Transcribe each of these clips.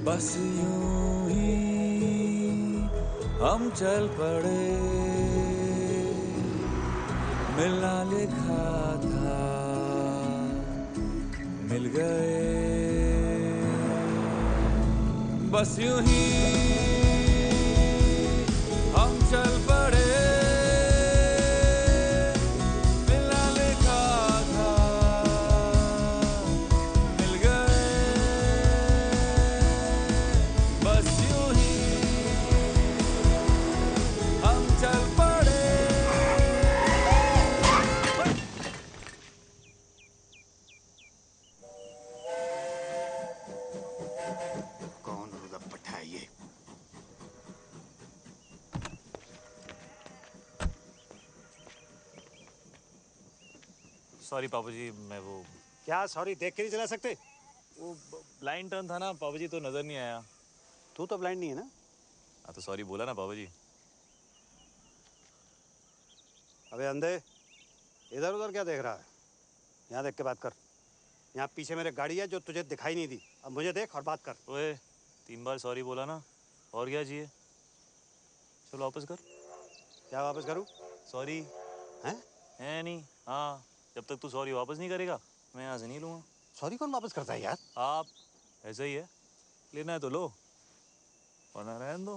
बस यूं ही हम चल पड़े, मिलना लिखा था मिल गए। बस यूं ही हम चल पड़े, मिलना लिखा था मिल गए। बस यूं ही हम चल पड़े। कौन रुदप्पट है ये? सॉरी पापा जी, मैं वो क्या सॉरी देख के नहीं चला सकते? ब्लाइंड टर्न था ना पापा जी, तो नजर नहीं आया। तू तो ब्लाइंड नहीं है ना? हाँ तो सॉरी बोला ना पापा जी। अबे अंधे, इधर उधर क्या देख रहा है? यहाँ देख के बात कर। यहाँ पीछे मेरे गाड़ी है जो तुझे दिखाई नहीं दी। अब मुझे देख और बात कर। ओए 3 बार सॉरी बोला ना, और क्या चाहिए? चलो वापस कर। क्या वापस करूँ? सॉरी हैं? है नहीं। हाँ, जब तक तू सॉरी वापस नहीं करेगा मैं यहाँ से नहीं लूँगा। सॉरी कौन वापस करता है यार? आप ऐसा ही है, लेना है तो लो वरना रहने दो।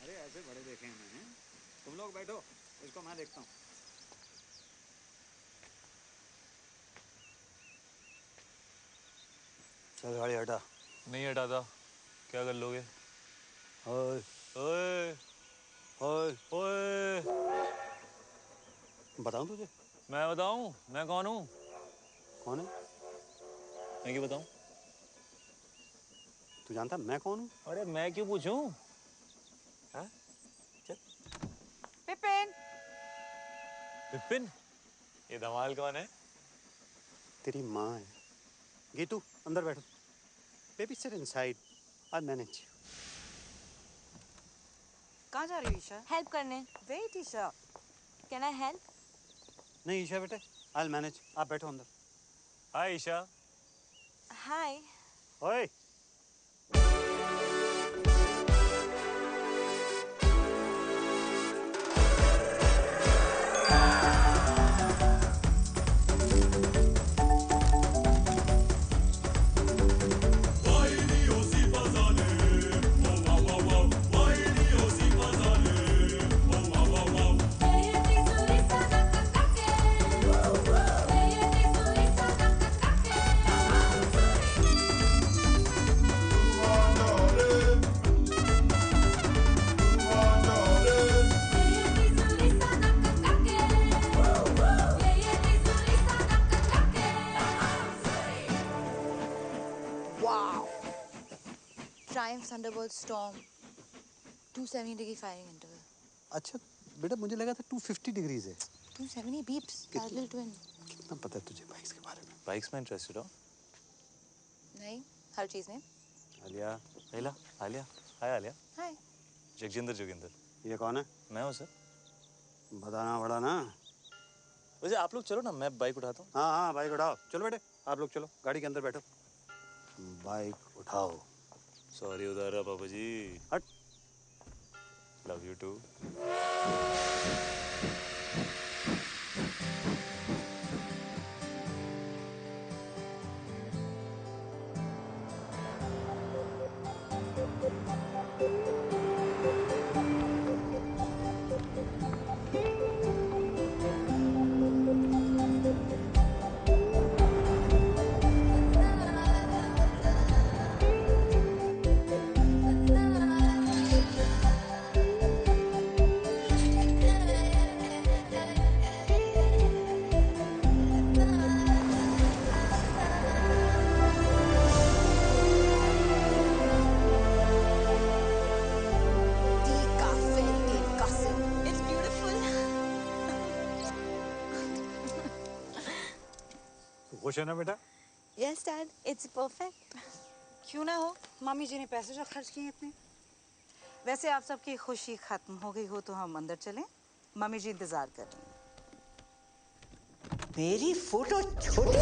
अरे ऐसे बड़े देखे हैं मैंने। तुम लोग बैठो, इसको मैं देखता हूँ। चल गाड़ी हटा। नहीं हटाता। क्या कर लोगे? ओए ओए ओए, ओए, बताऊँ तुझे? मैं बताऊं मैं कौन हूँ? कौन है? मैं क्यों बताऊं? तू जानता मैं कौन हूँ? अरे मैं क्यों पूछूं? हाँ, चल। पिपिन, विपिन, ये धमाल कौन है? तेरी माँ है। गीतू अंदर बैठो। Baby sit inside, I manage. कहाँ जा रही हो ईशा? हेल्प करने। Wait Isha. Can I help? नहीं ईशा बेटे, आई मैनेज। आप बैठो अंदर। हाय ईशा। हाय। ओए Triumph Thunderbolt Storm 270 degree firing interval. अच्छा बेटा, मुझे लगा था 250 डिग्रीज है। 270 beeps. Parallel twin. कितना पता है तुझे बाइक्स के बारे में? बाइक्स में इंटरेस्टेड हो? नहीं, हर चीज में। आलिया। आलिया, आलिया। हाय आलिया। हाय। जगजिंदर जोगिंदर। ये कौन है? मैं हूँ सर। बताना पड़ा ना। वैसे आप लोग चलो ना, मैं बाइक उठाता हूँ। हाँ हाँ बाइक उठाओ। चलो बेटे आप लोग चलो, गाड़ी के अंदर बैठो। बाइक उठाओ। सॉरी उधार पापा जी। हट। Love you too. It's beautiful. खुश है ना बेटा? Yes, Dad. It's perfect. क्यों ना हो, मम्मी जी ने पैसे जो खर्च किए इतने। वैसे आप सबकी खुशी खत्म हो गई हो तो हम अंदर चलें। मम्मी जी इंतजार कर रही हैं। मेरी फोटो छोटी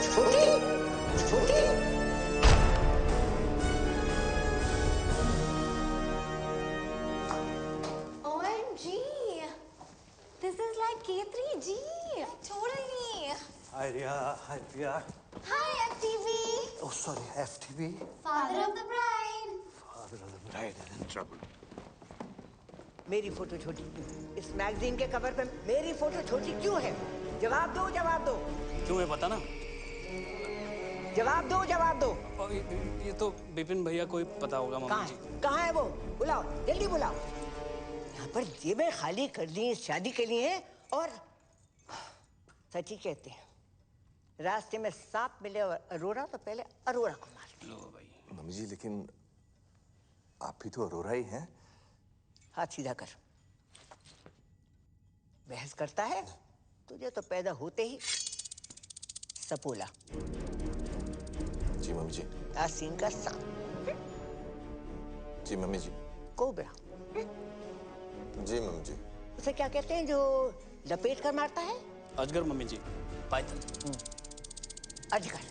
छोटी छोटी। OMG, this is like K3G. Totally. Hi Riya, hi Priya. Hi, FTV. Oh sorry, FTV. Father of the bride. Father of the bride is in trouble. मेरी फोटो छोटी क्यों? इस मैगजीन के कवर पे मेरी फोटो छोटी क्यों है? जवाब दो, जवाब दो। क्यों है पता ना? जवाब दो, जवाब दो। और ये तो विपिन भैया को ही पता होगा मम्मी जी। कहाँ है वो? बुलाओ, जल्दी बुलाओ। यहाँ पर जेबें खाली कर दी शादी के लिए और सच ही कहते हैं रास्ते में सांप मिले और अरोरा तो पहले अरोरा को मारते। लो भाई। मम्मी जी लेकिन आप भी तो अरोरा ही हैं। हाथ सीधा कर। बहस करता है? तुझे तो पैदा होते ही सपोला। जी मम्मी जी। आसीन का सांप। जी मम्मी जी। कोबरा। जी मम्मी जी। उसे क्या कहते हैं जो लपेट कर मारता है? अजगर मम्मी जी। पाइथन। अजगर।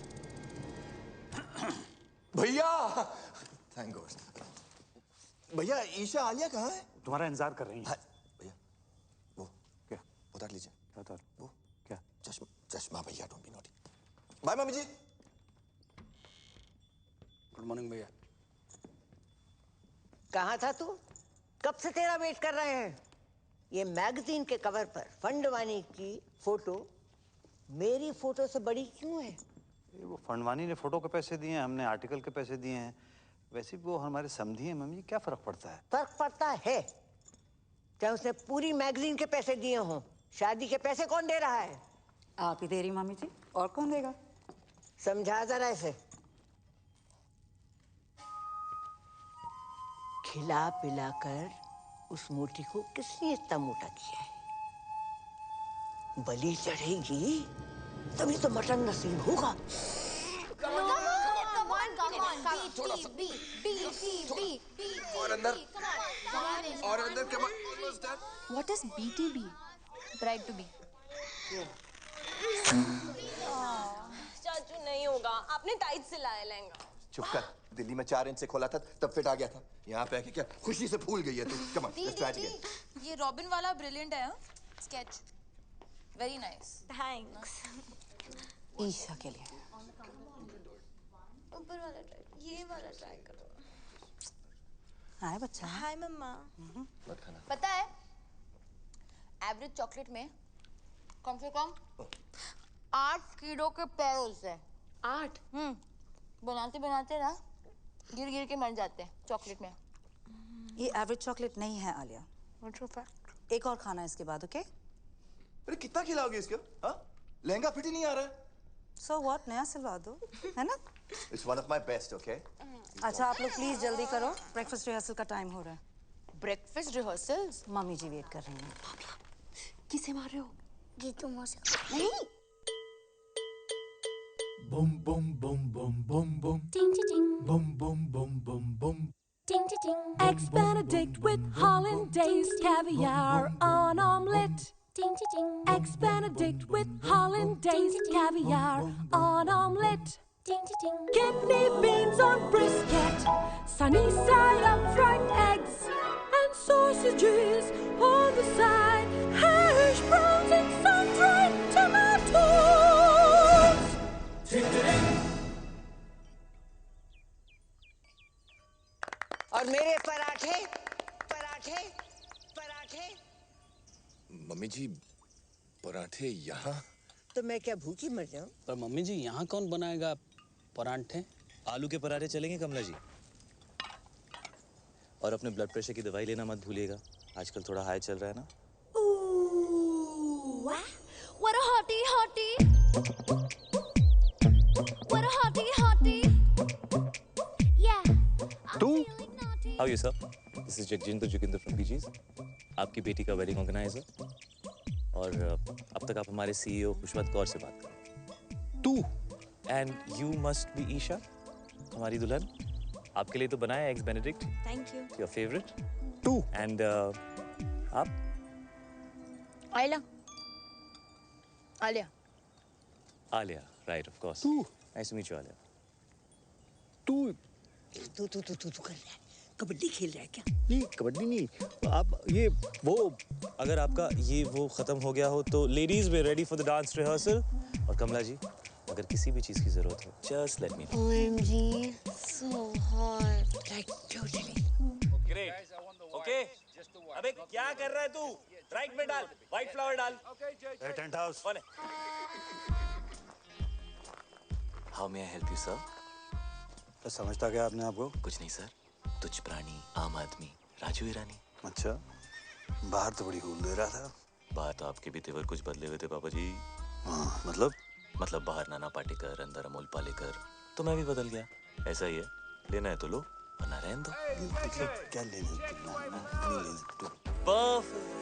भैया थैंक गॉड। भैया ईशा आलिया कहाँ है? तुम्हारा इंतजार कर रही है। भैया वो क्या? उतार लीजिए। क्या उतार? वो क्या? चश्मा चश्मा भैया don't be naughty. Bye mummy ji. Good morning भैया। कहाँ था तू? कब से तेरा वेट कर रहे हैं? ये मैगजीन के कवर पर फंडवानी की फोटो मेरी फोटो से बड़ी क्यों है? वो फंडवानी ने फोटो के पैसे दिए हैं, हमने आर्टिकल के पैसे दिए हैं। वैसे भी वो हमारे समधी हैं मम्मी, क्या फर्क पड़ता है? फर्क पड़ता है। चाहे उसने पूरी मैगजीन के पैसे दिए हों, शादी के पैसे कौन दे रहा है? आप ही दे रही मामी जी, और कौन देगा? समझा जरा इसे। खिला पिलाकर उस मोटी को किसने इतना मोटा किया है? बलि चढ़ेगी तभी तो मटन नसीब होगा। और अंदर come on. Almost done. What is BTB? Bride to be. चाचू नहीं होगा, आपने टाइट सिलाया लहंगा। चुप कर। दिल्ली में 4 इंच से खोला था तब फिट आ गया था। यहाँ पे आके क्या खुशी से फूल गई है तू। Come on let's try again. ये रॉबिन वाला ब्रिलियंट है, हाँ? Sketch very nice. Thanks. Isha के लिए। ऊपर वाला ट्राई, ये वाला ट्राई करो। हाय बच्चा। हाय मम्मा। मत खाना। पता है एवरेज चॉकलेट में कम से कम 8 कीड़ों के पैर होते हैं। 8? बनाते बनाते ना गिर गिर के मर जाते हैं चॉकलेट में। ये एवरेज चॉकलेट नहीं है आलिया। एक और खाना इसके बाद, ओके? अरे कितना खिलाओगे इसको? हाँ? लहंगा फिट ही नहीं आ रहा है। सो व्हाट, नया सिलवा दो, है ना? It's one of my best, okay? अच्छा आप लोग प्लीज जल्दी करो, ब्रेकफास्ट रिहर्सल का टाइम हो रहा है। Breakfast rehearsals? मम्मी जी वेट कर रही हैं। किसे मार रहे हो? जीतू मौसी। नहीं। Boom boom boom boom boom boom. Ding ding ding. Boom boom boom boom boom. Ding ding ding. Eggs Benedict with hollandaise caviar on omelette. Ding ding ding. Eggs Benedict with hollandaise caviar on omelette. Ding ding ding. Kidney beans on brisket, sunny side up fried eggs, and sausages on the side. Hash browns and sun-dried tomatoes. और मेरे पराठे पराठे पराठे। Mummy जी पराठे यहाँ? तो मैं क्या भूखी मर जाऊं? पर मम्मी जी यहाँ कौन बनाएगा पराठे? आलू के पराठे चलेंगे कमला जी। और अपने ब्लड प्रेशर की दवाई लेना मत भूलिएगा, आजकल थोड़ा हाई चल रहा है ना। Ooh, what a hottie hottie. What a hottie hottie. Yeah. तू? How are you, sir? This is Jagjendra Joginder from PGs. आपकी बेटी का वेडिंग ऑर्गेनाइजर। और अब तक आप हमारे CEO खुशवंत कौर से बात करें। तू? And you must be Isha, हमारी दुल्हन। आपके लिए तो बनाया eggs Benedict. Thank you. Your favorite? तू? And आप? आइला। Alia. Alia, right, of course. Nice to meet you, Alia. तू कर रहा है, कबड्डी खेल रहा है क्या? नहीं, कबड्डी नहीं, आप ये वो अगर आपका ये वो खत्म हो गया हो तो ladies we're ready for the dance rehearsal. और कमला जी, अगर किसी भी चीज की जरूरत हो, just let me know. OMG, so hot. Like totally. Great. Okay. अबे क्या कर रहा है तू? Right में डाल, white flower डाल. Tent house. कौन है? How may I help you, sir? तो समझता क्या आपने आपको? कुछ नहीं सर, तुच्छ प्राणी, आम आदमी, राजू ईरानी। अच्छा, बाहर तो बड़ी हूल दे रहा था। बाहर तो आपके भी तेवर कुछ बदले हुए थे पापा जी। हाँ, मतलब बाहर नाना पाटेकर, अंदर अमोल पालेकर, तो मैं भी बदल गया। ऐसा ही है, लेना है तो लो, वरना रहने दो। मतलब क्या लेने? Perfect.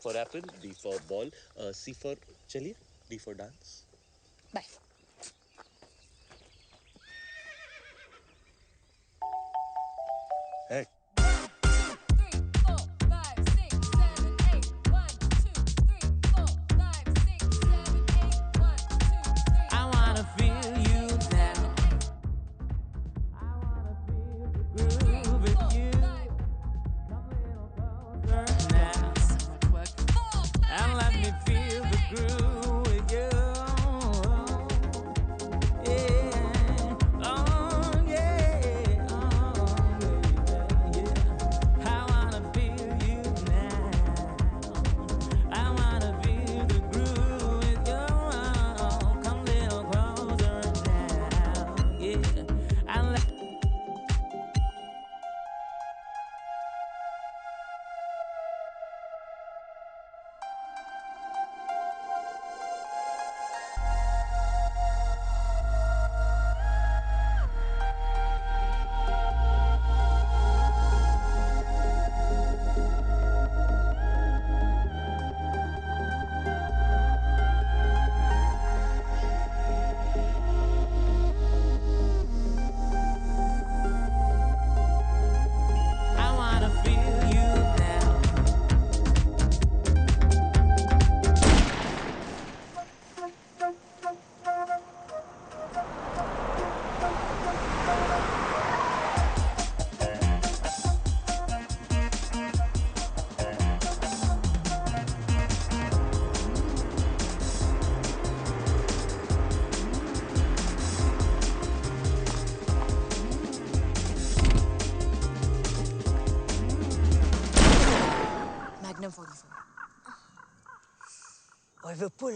For apple, B for ball, C for चलिए, D for dance. Bye. Hey. और विपुल,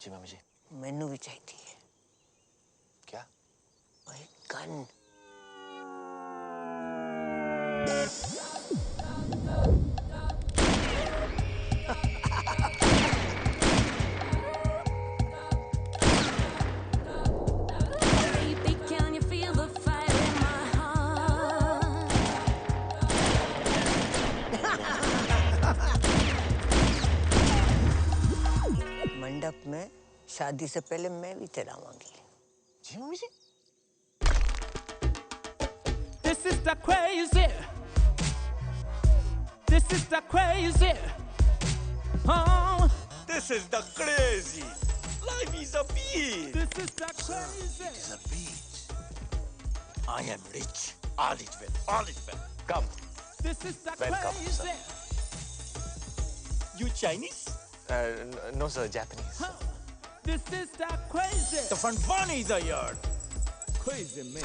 जी मामी जी। मैनू भी चाहिए। क्या? और गन। मंडप में शादी से पहले मैं भी चलाऊंगी। जी mummy ji. This is the crazy. This is the crazy. Oh, This is the crazy. Life is a beach. this is the crazy. It is a beach. I am rich. All is well. All is well. Come. This is the Welcome, crazy. sir. You Chinese? No, sir. Japanese. This is the crazy. The Fanfanis are here. Crazy man.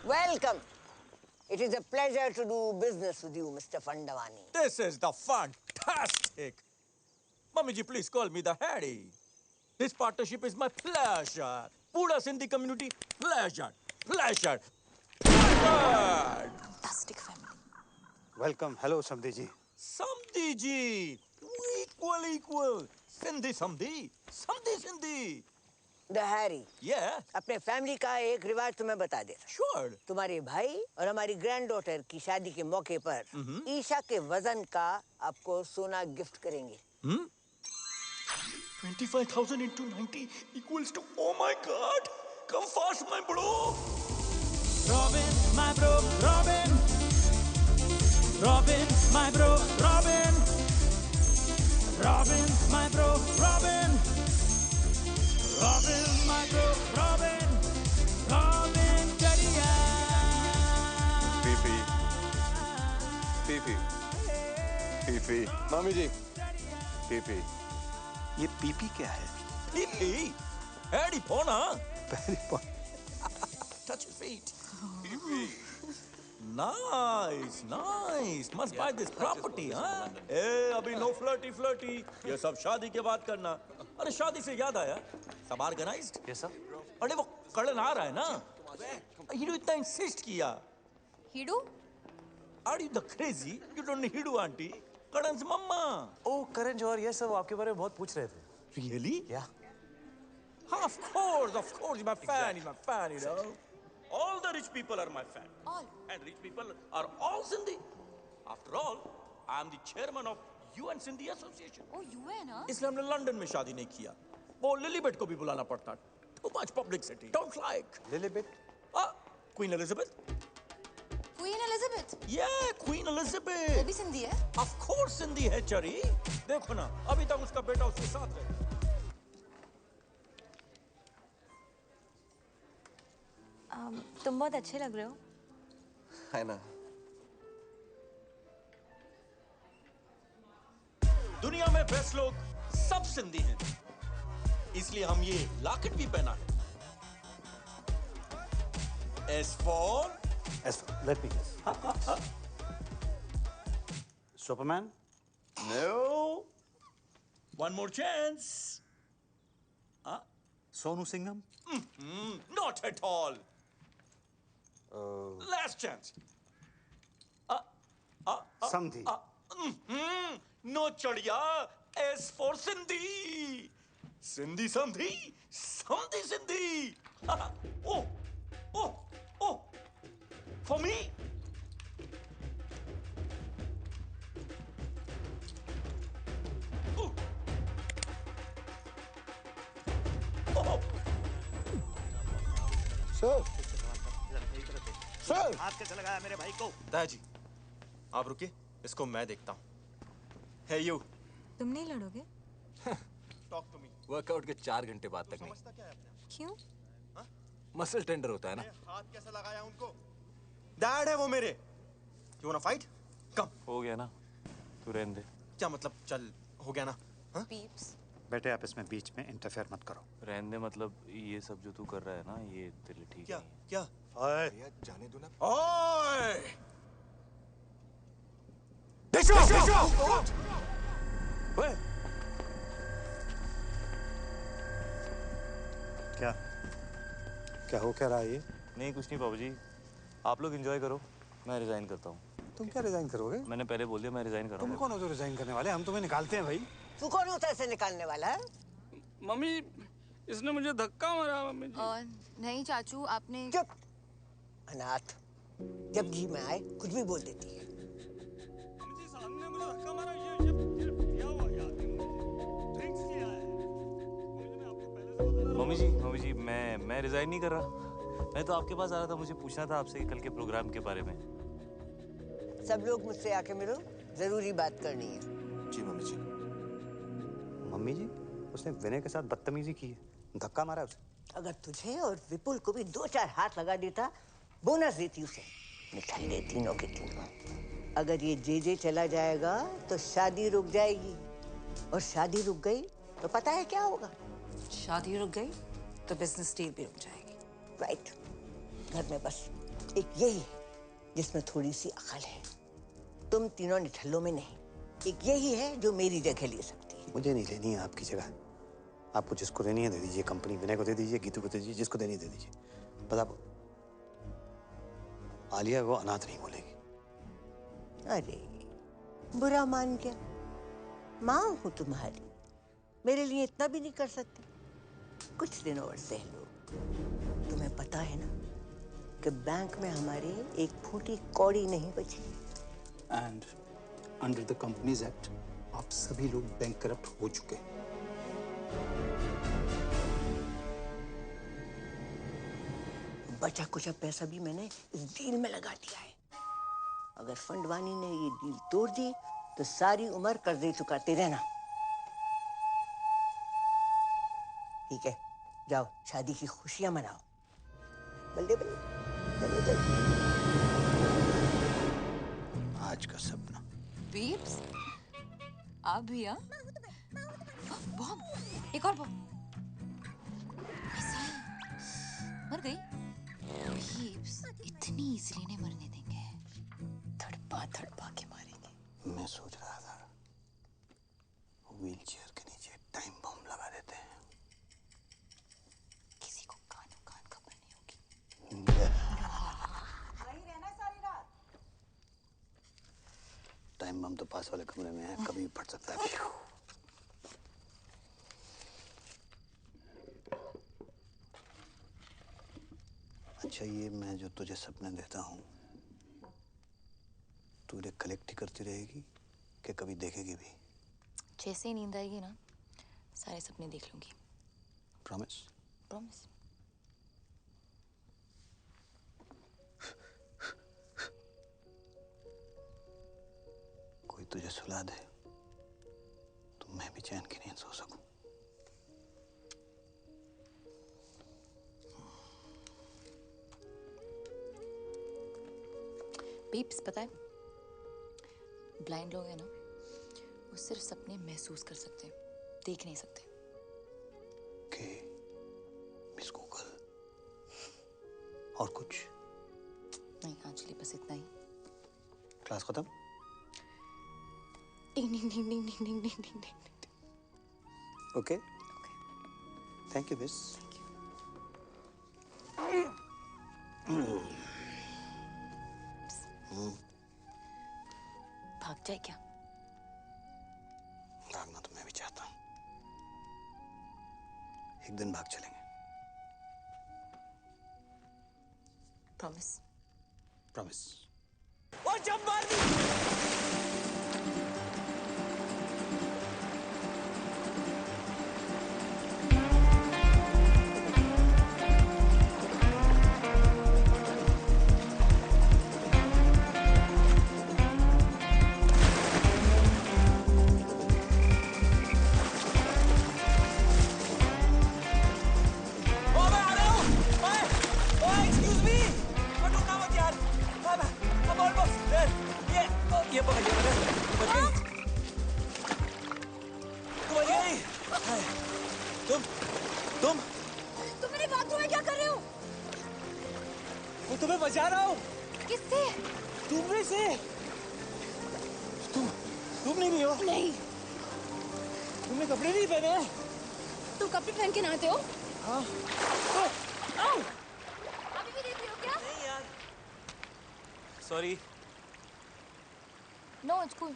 Welcome. It is a pleasure to do business with you, Mr. Fandavani. This is the fantastic. Mummy ji, please call me the Harry. This partnership is my pleasure. Pura Sindhi community, pleasure. Pleasure. Pleasure. Fantastic family. Welcome. Hello समधी जी। Samdi ji. Equal. Sindhi समधी समधी Sindhi. The Harry, Yeah, अपने family का एक रिवाज तुम्हें बता देता हूँ। sure. तुम्हारे भाई और हमारी ग्रैंड डॉटर की शादी के मौके पर ईशा के वजन का आपको सोना गिफ्ट करेंगे। 25,000 into 90 equals to, oh my God, come fast, my bro. Robin, my bro, Robin. Robin, my bro, Robin. Robin, my bro, Robin. Robin, my bro, Robin. Robin, Kariya. PP PP PP मामी जी PP ये PP क्या है? Pee. Eddie Pona. पहली बार। Touch his feet. Nice, nice. Must buy this property, huh? Hey, अभी no flirty. ये सब शादी के बाद करना। अरे शादी से याद आया, सब organized? Yes, sir. अरे वो कड़न आ रहा है ना? हीडू इतना insist किया। हिडू? Are you the crazy? You don't need Hidu auntie. Karan's mama. Oh, Karan Johar, yes sir, वो आपके बारे में बहुत पूछ रहे थे. Really? Yeah. Of course, he's my fan, he's my fan, you know. All the rich people are my fan. All? And rich people are all Sindhi. After all, I am the chairman of UN Sindhi Association. Oh, UN, huh? इसलिए हमने London में शादी नहीं किया. वो लिलीबेट को भी बुलाना पड़ता. Too much publicity. Don't like. लिलीबेट? Queen Elizabeth. Queen Elizabeth? Yeah, Queen Elizabeth. वो भी सिंधी है? Of course सिंधी है चरी. देखो ना, अभी तक उसका बेटा उसके साथ है. तुम बहुत अच्छे लग रहे हो। है ना? दुनिया में बेस्ट लोग सब सिंधी हैं, इसलिए हम ये लॉकेट भी पहना है। Let me guess. Superman? No. One more chance. Sonu Singham? Not at all. Last chance. Samdhi? No chadiya. S for Sindhi. Sindhi Samdhi. Samdhi Sindhi. Oh. For me? Sir हाथ कैसे लगाया मेरे भाई को? दादाजी, आप रुकिए, इसको मैं देखता हूँ। Hey you. तुम नहीं लड़ोगे? Talk to me. वर्कआउट के 4 घंटे बाद तक नहीं. क्यों? मसल टेंडर होता है ना. हाथ कैसे लगाया उनको? डैड है वो मेरे. You wanna fight? Come. हो गया ना, तू रहने दे. क्या मतलब चल हो गया ना? Peeps. बेटे आप इसमें बीच में इंटरफेयर मत करो. रहने दे मतलब ये सब जो तू कर रहा है ना, ये तेरे लिए ठीक क्या? नहीं है. क्या? ओए जाने दो ना. ओए! क्या हो क्या रहा है ये? नहीं कुछ नहीं बाबूजी, आप लोग एंजॉय करो, मैं रिजाइन करता हूँ. तुम क्या रिजाइन करोगे? मैंने पहले बोल दिया मैं रिजाइन कर रहा तुम हूँ. कौन हो जो रिजाइन करने वाले? हम तुम्हें निकालते हैं भाई. तू कौन होता है इसे निकालने वाला है? मम्मी, इसने मुझे धक्का मारा मम्मी जी. नहीं चाचू, आपने चुप अनाथ, जब जी में आए कुछ भी बोल देती है. सामने मुझे धक्का मारा, ये पिया हुआ याद है मुझे. ड्रिंक्स किया है. मम्मी जी मैं रिजाइन नहीं कर रहा. मैं तो आपके पास आ रहा था, मुझे पूछना था आपसे कल के प्रोग्राम के बारे में. सब लोग मुझसे आके मिलो, जरूरी बात करनी है. जी मम्मी जी. मम्मी जी, उसने विनय के साथ बदतमीजी की है, धक्का मारा उसे. अगर तुझे और विपुल को भी 2-4 हाथ लगा देता, बोनस देती उसे, मिठाई दे तीनों के तीनों. अगर ये जे चला जाएगा तो शादी रुक जाएगी, और शादी रुक गई तो पता है क्या होगा? शादी रुक गई तो बिजनेस डील भी रुक जाएगी. राइट. घर में बस एक यही है जिसमें थोड़ी सी अकल है. तुम तीनों निठल्लों में नहीं. एक यही है जो मेरी जगह ले सकती है. मुझे नहीं लेनी है आपकी जगह. आपको जिसको देनी है दे दीजिए. कंपनी विनय को दे दीजिए, गीतू को दे दीजिए, जिसको देनी दे दीजिए. बस आप आलिया को अनाथ नहीं बोलेगी. अरे बुरा मान गया. माँ हूँ तुम्हारी. मेरे लिए इतना भी नहीं कर सकते? कुछ दिन और सह लो। तुम्हें पता है ना कि बैंक में हमारे एक फूटी कौड़ी नहीं बची। And under the companies act आप सभी लोग बैंक करप्ट हो चुके हैं। बचा कुछ पैसा भी मैंने इस डील में लगा दिया है। अगर फंडवानी ने ये डील तोड़ दी तो सारी उम्र कर्जे चुकाते रहना। ठीक है, जाओ शादी की खुशियां मनाओ। बल्ले बल्ले, चलो चलो। आज का सपना। बीब्स, आप भी हाँ? बॉम, एक और बॉम। मर गई? बीब्स, इतनी इजीली नहीं मरने देंगे। धड़पा के मारेंगे। मैं सोच रहा था व्हीलचेयर के नीचे टाइम बम लगा देते हैं। किसी को कान खबर नहीं होगी। वहीं रहना सारी रात। टाइम बम तो पास वाले कमरे में है, कभी भी फट सकता है। अच्छा, ये मैं जो तुझे सपने देता हूँ तू उन्हें कलेक्ट ही करती रहेगी कि कभी देखेगी भी? जैसे ही नींद आएगी ना, सारे सपने देख लूंगी। प्रॉमिस? प्रॉमिस। कोई तुझे सुला दे तो मैं भी चैन की नींद सो सकूं। बीप्स, पता है ब्लाइंड लोग हैं ना, वो सिर्फ सपने महसूस कर सकते हैं, देख नहीं सकते। के मिस गूगल और कुछ नहीं एक्चुअली बस इतना ही। क्लास खत्म? Ding ding ding ding ding ding ding ding. Okay, thank you miss. भाग जाए क्या? भागना तो मैं भी चाहता हूँ। एक दिन भाग चलेंगे। प्रॉमिस? प्रॉमिस। और जब मार दी। ये पकड़ लिया मैंने। बच गई। तू बच गई। तुम मेरे बाथरूम में क्या कर रहे हो? मैं तुम्हें बचा रहा हूँ। किससे? तुमने से। तुम नहीं हो? नहीं। तुमने कपड़े नहीं पहने? तुम कपड़े पहन के नहाते हो? हाँ। अभी भी देख रहे हो क्या? नहीं यार। सॉरी। No it's cool.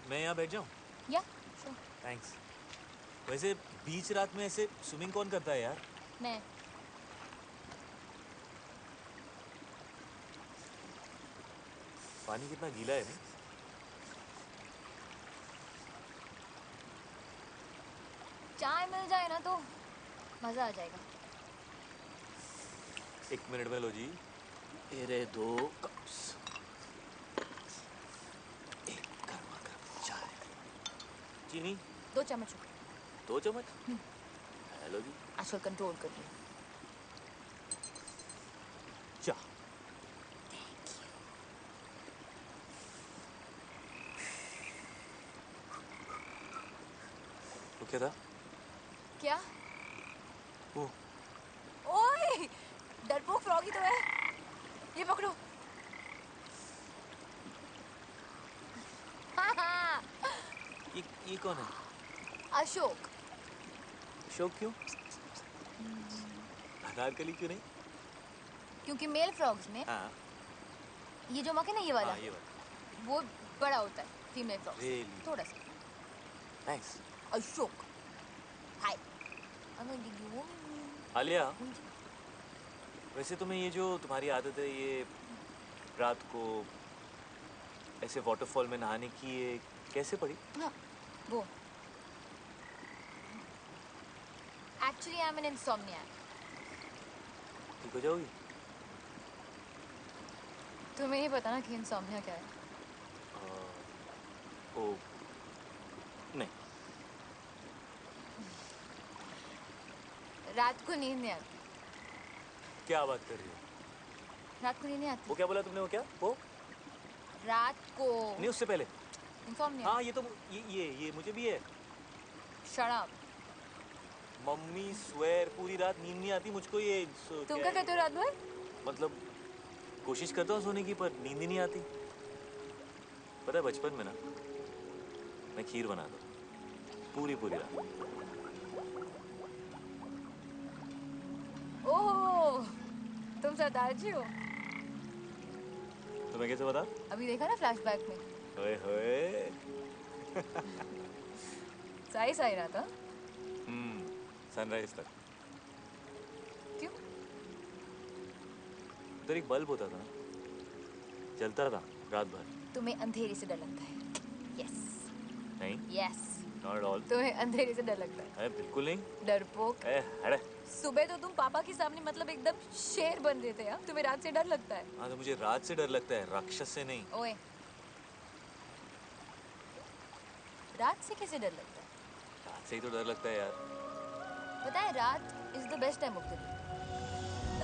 मैं यहाँ बैठ जाऊँ? या श्योर। थैंक्स। वैसे बीच रात में ऐसे स्विमिंग कौन करता है यार? मैं। पानी कितना गीला है नहीं? चाय मिल जाए ना तो मजा आ जाएगा। एक मिनट में लो जी। मेरे 2 कप्स। एक गर्मा गर्म चाय। चीनी? 2 चम्मच। 2 चम्मच? हेलो जी। आजकल कंट्रोल कर लिया। चाह। वो क्या था? क्या? वो ओए, डरपोक फ्रॉगी तो है। ये पकड़ो। ये कौन है? अशोक। अशोक क्यों? अनारकली क्यों नहीं? क्योंकि मेल फ्रॉग्स में हाँ। ये जो मक है ना, ये वाला, हाँ, ये वाला। वो बड़ा होता है फीमेल फ्रॉग Really? थोड़ा सा। Nice. Ashok. Hi. I'm going to give you. Alia, वैसे तुम्हें ये जो तुम्हारी आदत है ये रात को ऐसे वाटरफॉल में नहाने की, ये कैसे पड़ी? हाँ, वो. Actually, I'm an insomniac. ठीक हो जाओगी? तुम्हें नहीं पता ना कि इंसोम्निया क्या है? ओ, नहीं. रात को नींद नहीं आती. क्या बात कर रही हो? रात को नींद नहीं आती. वो क्या बोला तुमने? वो क्या? वो? रात को. नहीं, उससे पहले. इंसोम्निया. हाँ, ये तो ये मुझे भी है. Shut up. मम्मी स्वेर पूरी रात नींद नहीं आती मुझको. ये तुम क्या करते हो रात भर? मतलब कोशिश करता हूँ सोने की, पर नींद ही नहीं आती. पता है बचपन में ना मैं खीर बनाता पूरी रात. ओह, तुम सरदार जी हो. तुम्हें कैसे पता? अभी देखा ना फ्लैशबैक में. ओए होए. सही रहा था. सनराइज तक. क्यों? उधर एक बल्ब होता था ना, जलता था रात भर. तुम्हें अंधेरे से डर लगता है. यस. नहीं. यस. Not at all. तुम्हें अंधेरे से डर लगता है. अरे बिल्कुल नहीं. डरपोक. हट. सुबह तो तुम पापा के सामने मतलब एकदम शेर बन रहे थे. तुम्हें रात से डर लगता है. हाँ, तो मुझे रात से डर लगता है, राक्षस से नहीं. ओए, रात से कैसे डर लगता है? रात से ही तो डर लगता है यार. पता है रात is the best time of the day.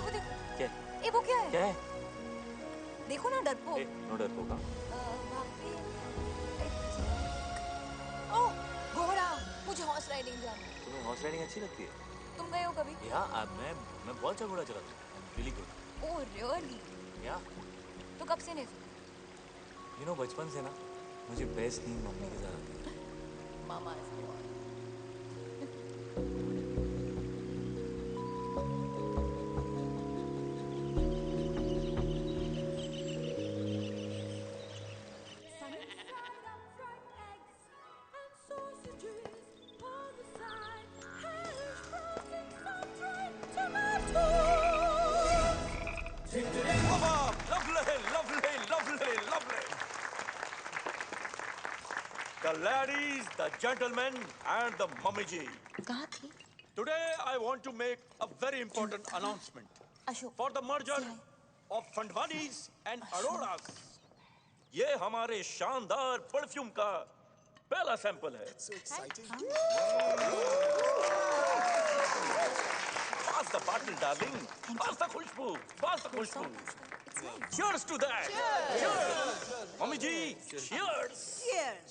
वो देखो. क्या? ए वो क्या है? क्या है? देखो ना डरपोक. नो डरपोक. ओह घोड़ा. मुझे हॉर्स राइडिंग जाना है. तुम्हें हॉर्स राइडिंग अच्छी लगती है? तुम गए हो कभी? या मैं बहुत अच्छा घोड़ा चलाता हूँ. Really good. Oh really? या. तो कब से नहीं सुना? यू नो बचपन से ना मुझे बेस्ट नींद मम्मी के साथ आती है. मामा The ladies, the gentlemen, and the mummy ji. कहाँ थी? Today I want to make a very important announcement. Ashok. For the merger of Fandwanis and Aroras. ये हमारे शानदार परफ्यूम का पहला सैंपल है. So exciting. Pass the bottle, darling. Pass the Khushboo. Pass the Khushboo. Cheers to that. Cheers. Mummy ji, cheers.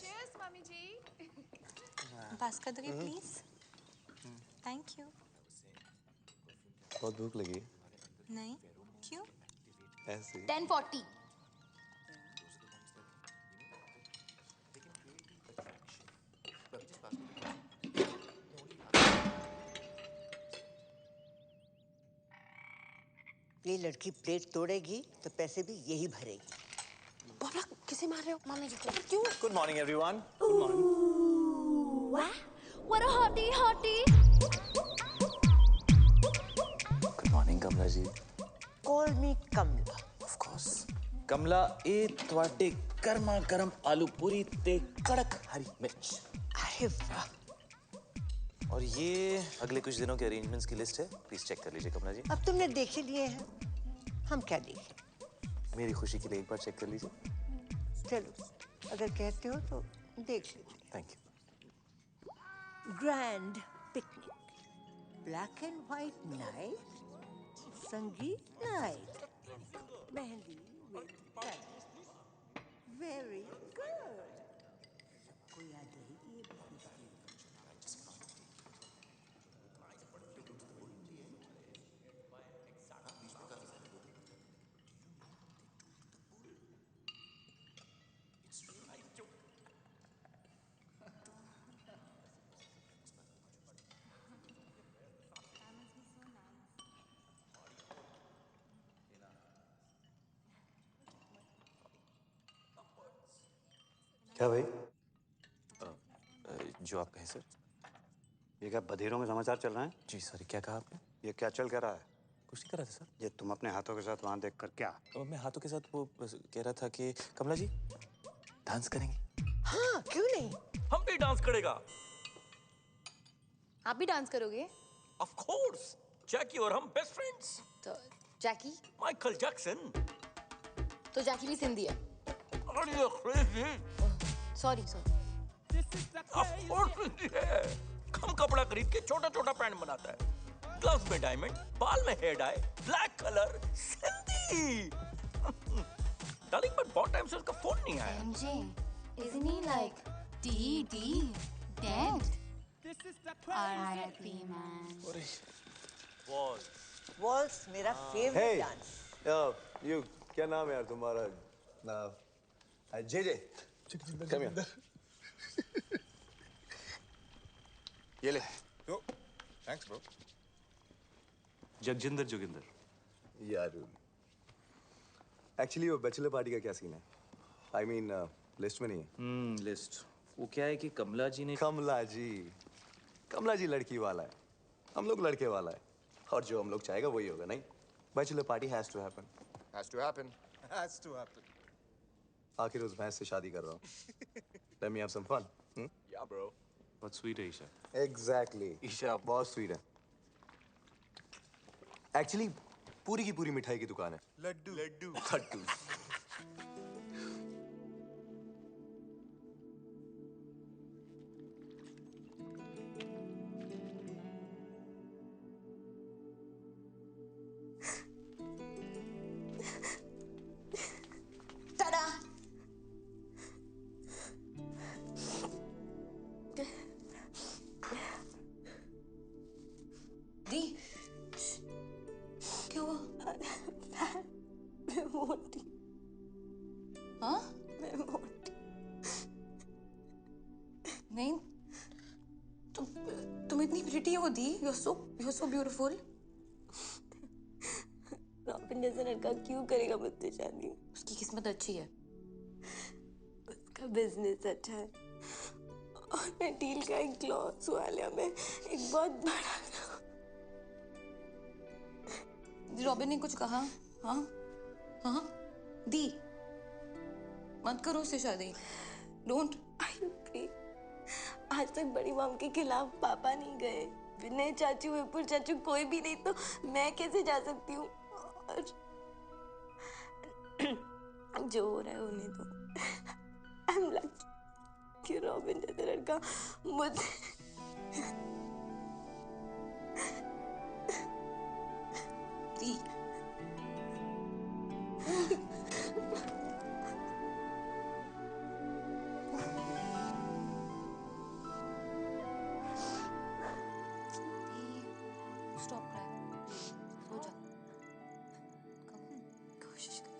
Cheers, mummy ji. Pass कर दोगे please? Thank you. बहुत भूख लगी. नहीं. क्यों? ऐसे. 10:40. ये लड़की प्लेट तोड़ेगी तो पैसे भी यही भरेगी. बाबला किसे मार रहे हो? मम्मी जी को. क्यों? Good morning everyone. What a hottie. Good morning Kamala ji. Call me Kamla. Of course. कमला ए ਤੁਹਾਡੇ गर्मा गर्म आलू पूरी ते कड़क हरी मिर्च. अरे वाह. और ये अगले कुछ दिनों के अरेंजमेंट्स की लिस्ट है. प्लीज चेक कर लीजिए कमला जी. अब तुमने देख ही लिए हैं. हम क्या देखें? मेरी खुशी के लिए एक बार चेक कर लीजिए. चलो अगर कहते हो तो देख लीजिए. Thank you. Grand picnic. Black and white night. Sangeet night. Mehndi with very good. सबको याद रहेगी ये बात. क्या भाई? जो आप कहें सर। ये क्या बधीरों में समाचार चल रहे हैं? जी सॉरी, क्या कहा आपने? ये क्या चल क्या रहा है? कुछ नहीं कर रहा था सर। ये तुम अपने हाथों के साथ वहां देख कर क्या? तो मैं हाथों के साथ वो बस कह रहा था कि कमला जी डांस करेंगे। हाँ, क्यों नहीं? हम भी डांस करेगा। आप भी डांस करोगे? ऑफ कोर्स, जैकी और हम बेस्ट फ्रेंड्स। तो जैकी? Michael Jackson. तो जैकी भी सिंधी है? Are you crazy? Sorry Of course Sindhi है। कम कपड़ा खरीद के छोटा छोटा पैंट बनाता है, ग्लव्स में डायमंड, बाल में hair dye, black colour, Sindhi. Darling but बहुत टाइम से उसका फोन नहीं आया। MJ, isn't he like dead? R.I.P. man. Waltz मेरा फेवरेट डांस। यू क्या नाम है यार तुम्हारा? J come here. ये ले। Thanks bro. जगजिंदर जोगिंदर। यार एक्चुअली वो बैचलर पार्टी का क्या सीन है? आई मीन लिस्ट में नहीं है। लिस्ट वो क्या है कि कमला जी लड़की वाला है, हम लोग लड़के वाला है, और जो हम लोग चाहेगा वही होगा। नहीं, bachelor party has to happen. Has to happen. आखिर उस भैंस से शादी कर रहा हूँ। Let me have some fun. Yeah, bro. बहुत स्वीट है ईशा। Exactly. ईशा बहुत स्वीट है। एक्चुअली पूरी की पूरी मिठाई की दुकान है। लड्डू। दी, क्या हुआ? मैं मोटी। हाँ? मैं मोटी। नहीं, तुम इतनी प्रिटी हो दी। You're so beautiful. रॉबिन जैसा लड़का क्यों करेगा मुझसे शादी? उसकी किस्मत अच्छी है। उसका बिजनेस अच्छा है और मैं डील का एक ग्लॉस वाला में एक बहुत बड़ा। रॉबिन ने कुछ कहा? हाँ? दी, मत करो उससे शादी। डोंट। आज तक बड़ी मॉम के खिलाफ पापा नहीं गए, विनय चाचू, विपुल चाचू, कोई भी नहीं, तो मैं कैसे जा सकती हूँ? और जो हो रहा है होने दो। आई एम लकी कि रॉबिन जैसा लड़का मुझे। दी, स्टॉप क्राइंग, सो जा। कोशिश कर।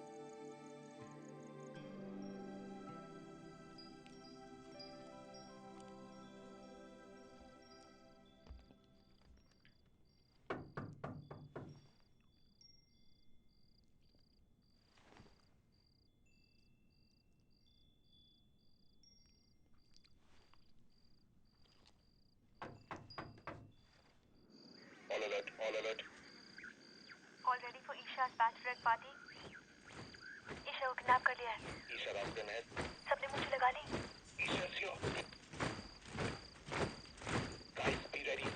All alert. All ready for Isha's bachelorette party? Isha को किडनैप कर लिया है। ईशा रास्ते में है। सबने मुझे लगा ली। Isha slow. Guys, be ready.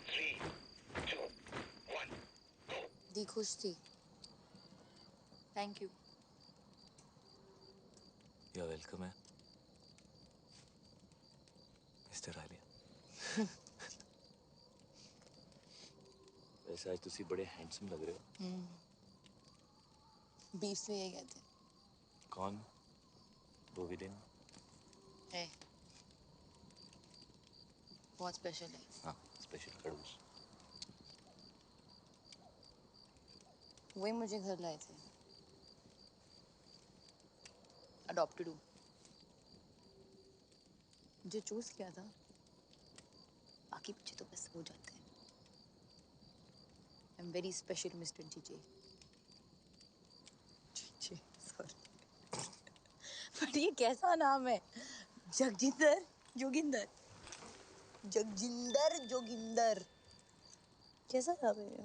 3, 2, 1, go. दी खुश थी। Thank you. You're welcome है मिस्टर आलिया। वैसे आज तुसी बड़े हैंडसम लग रहे हो। बीफ में यही कहते हैं। कौन? वो विलेन है, बहुत स्पेशल है। हाँ, स्पेशल खड़ूस। वही मुझे घर लाए थे। अडॉप्टेड हूँ। मुझे चूज किया था, बाकी पीछे तो बस हो जाते हैं। I am very special mister GJ. Sorry. But ये कैसा नाम है? जगजिंदर जोगिंदर। जगजिंदर जोगिंदर कैसा था भैया?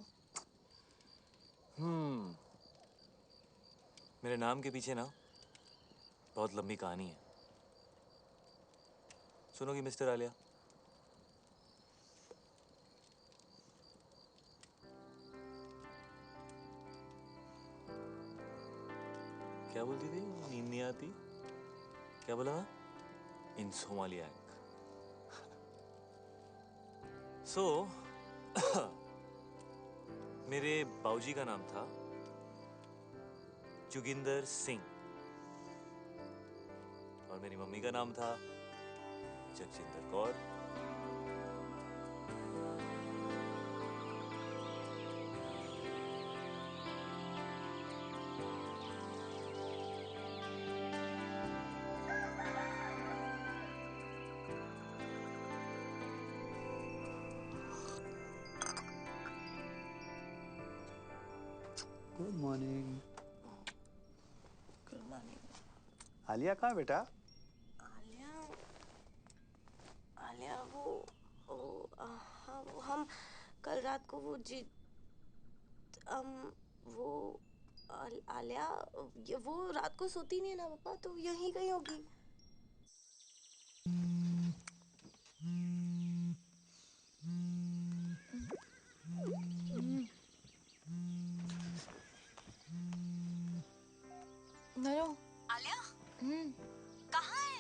मेरे नाम के पीछे ना बहुत लंबी कहानी है। सुनोगी मिस्टर आलिया? क्या बोलती थी? नींद नहीं आती? क्या बोला? इंसोमालियाक। मेरे बाऊजी का नाम था जोगिंदर सिंह और मेरी मम्मी का नाम था Jagjinder Kaur. Good morning. Good morning. Aliya कहाँ है बेटा? आलिया हाँ वो हम कल रात को आलिया वो रात को सोती नहीं है ना पापा, तो यहीं कहीं होगी। नरो आलिया कहाँ है?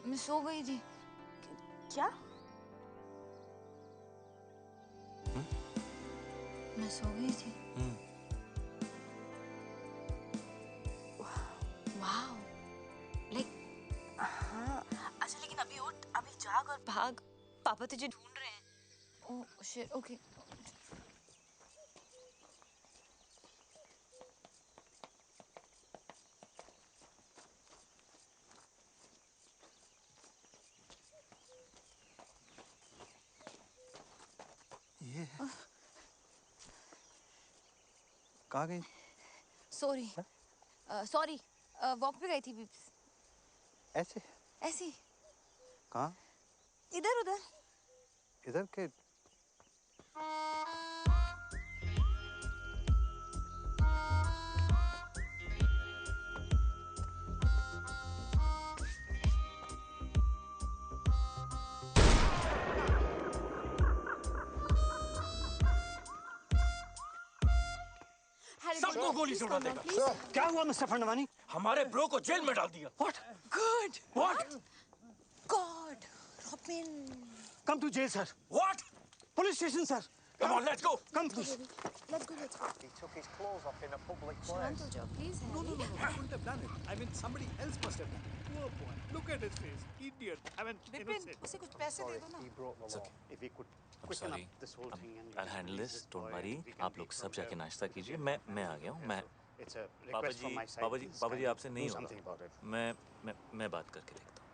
मैं सो गई थी। क्या? मैं सो गई थी। वाओ, लाइक हाँ अच्छा, लेकिन अभी उठ, अभी जाग और भाग, पापा तुझे ढूंढ रहे हैं। Oh shit, okay. ये कहाँ गई? सॉरी, वॉक पे गई थी बीप्स। ऐसे? ऐसे ही। कहाँ? इधर उधर। इधर के? सबको गोली से उड़ा देगा। क्या हुआ मिस्टर फंडवानी? हमारे ब्रो को जेल में डाल दिया। What? Good. What? God, Robin. Come to jail, sir. What? Police station, sir. Come on, let's go. Come, please. Let's go. He took his clothes off in a public Shant place. हो जाओ, please, No, Harry. he couldn't have done it. I mean, somebody else must have done it. Poor boy. Look at his face. Idiot. I mean, innocent. उसे कुछ पैसे दे दो ना। He broke the law. If he could I'm quicken sorry. up this whole thing and I'll handle release this. this Don't boy worry. and we can आप लोग be सब from जाके there. नाश्ता कीजिए। मैं आ गया हूँ। मैं It's a पापा request ji from my side. Please पापा जी kindly आपसे do नहीं something about होगा। it. मैं बात करके देखता हूँ।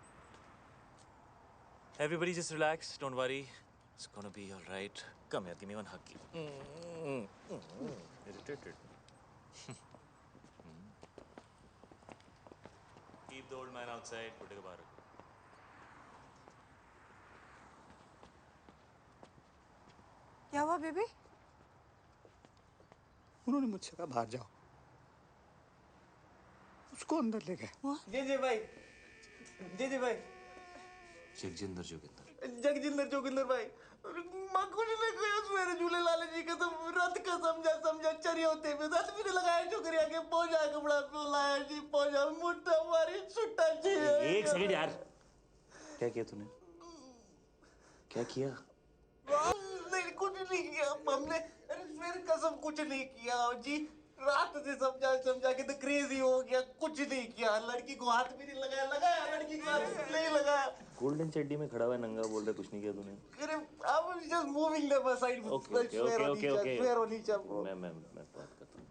Everybody just relax. Don't worry. It's gonna be all right. Come here, give me one hug. Irritated. Keep the old man outside. बुड्ढे को बाहर रखो। क्या हुआ बेबी? उन्होंने मुझसे कहा बाहर जाओ, उसको अंदर ले गए। जी भाई, जी भाई। जगजिंदर जोगिंदर। जगजिंदर जोगिंदर भाई, माँ कुछ नहीं कहा मेरे झूले लाले जी का तो रत का समझा चरी होते में रत भी नहीं लगाया छोकरी आके पहुंचा कपड़ा लाया जी पहुंचा मुट्ठा मारी छुट्टा चाहिए। एक सेकंड यार, क्या किया तूने? क्या किया? नहीं कुछ नहीं किया हमने, अरे फिर कसम कुछ नहीं किया जी, रात से समझा के तो क्रेजी हो गया, कुछ नहीं किया, लड़की को हाथ भी नहीं लगाया लड़की को हाथ नहीं लगाया। गोल्डन चड्डी में खड़ा हुआ नंगा बोल रहा कुछ नहीं किया तूने? अरे I was just moving them aside. Okay. Swear on each other. मैं बात करता हूँ।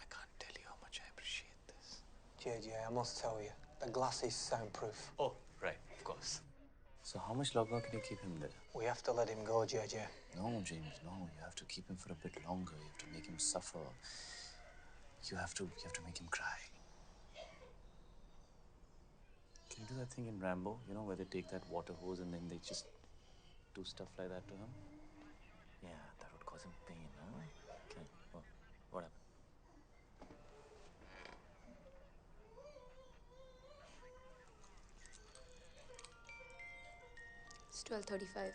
I can't tell you how much I appreciate this. JJ, I must tell you, the glass is soundproof. Oh, right, of course. So how much longer can you keep him there? We have to let him go, JJ. No, James, no. You have to keep him for a bit longer. You have to make him suffer. You have to make him cry. Can you do that thing in Rambo? You know, where they take that water hose and then they just do stuff like that to him? Yeah, that would cause him pain, huh? Okay, well, what happened? It's 12:35.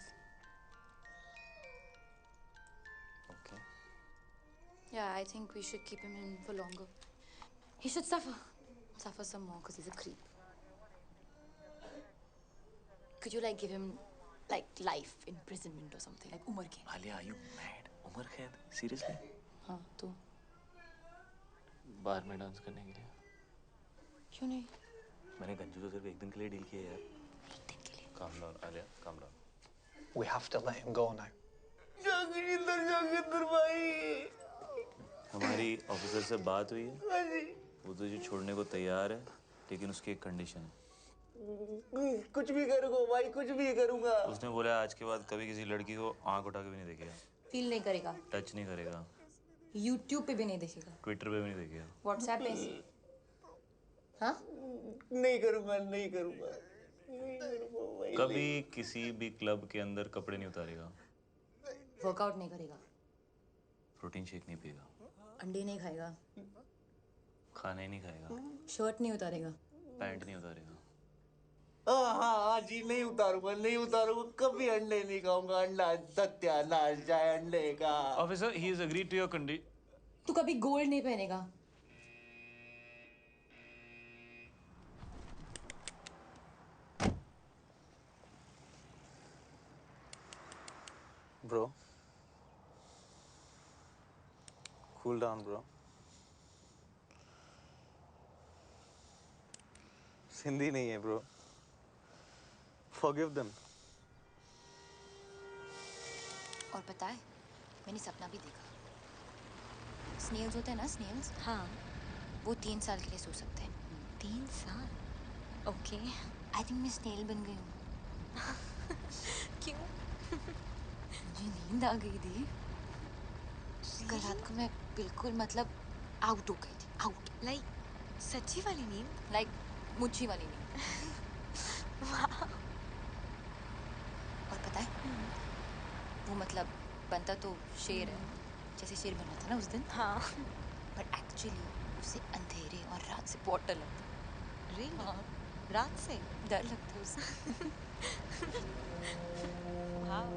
Okay. Yeah, I think we should keep him in for longer. He should suffer some more because he's a creep. Could you like give him like life imprisonment or something, like Umar Kaid? Alia, are you mad? Umar Kaid? Seriously? हाँ तो बार में dance करने के लिए? क्यों नहीं? मैंने गंजू से सिर्फ एक दिन के लिए डील किया यार। एक दिन के लिए? Calm down, Alia. Calm down. We have to let him go now. जागिंदर भाई। हमारी ऑफिसर से बात हुई है। हाँ जी। वो तुझे छोड़ने को तैयार है, लेकिन उसकी एक कंडीशन है। कुछ भी करूँगा भाई, कुछ भी करूँगा। उसने बोला आज के बाद कभी किसी लड़की को आंख उठा के भी नहीं देखेगा। फील नहीं करेगा। टच नहीं करेगा। YouTube पे भी नहीं देखेगा। ट्विटर पे भी नहीं देखेगा। WhatsApp पे? हाँ? नहीं करूँगा, नहीं करूँगा। कभी किसी भी क्लब के अंदर कपड़े नहीं उतारेगा। वर्कआउट नहीं करेगा। प्रोटीन शेक नहीं पिएगा। अंडे नहीं खाएगा। खाना ही नहीं खाएगा। शर्ट नहीं उतारेगा। पैंट नहीं उतारेगा। हाँ जी, नहीं उतारूंगा, नहीं उतारूंगा, कभी अंडे नहीं खाऊंगा। अंडा सत्यानाश जाए अंडे का। Officer, he has agreed to your condition. तू कभी गोल्ड नहीं पहनेगा। Bro, cool down, bro. Sindhi नहीं है, bro. Forgive them. और पता है, मैंने सपना भी देखा। स्नेल्स होते हैं ना, स्नेल्स? हाँ। वो 3 साल के लिए सो सकते हैं। 3 साल? ओके। आई थिंक मैं स्नेल बन गई हूँ। क्यों? मुझे नींद आ गई थी। कल रात को मैं बिल्कुल मतलब आउट हो गई थी, आउट। लाइक सच्ची वाली नींद? लाइक मुच्छी वाली नींद। और पता है, वो मतलब बनता तो शेर है, जैसे शेर बना था ना उस दिन। हाँ। पर एक्चुअली उसे अंधेरे और रात से बहुत डर लगता। रियली? हाँ। रात से डर लगता है उसे। हाँ।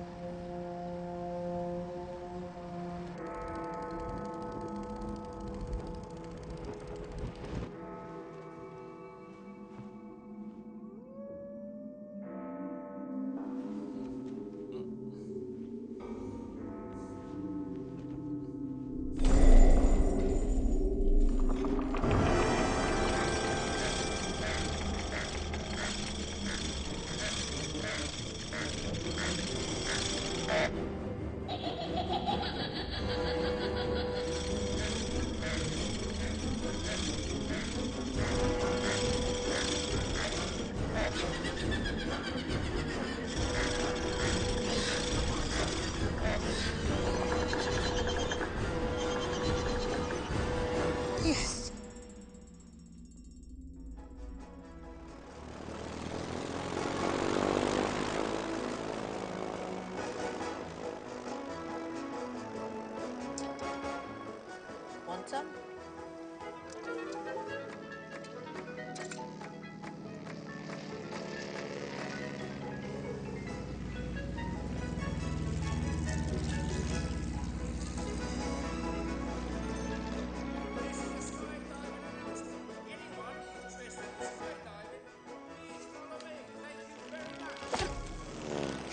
Yes. Want some?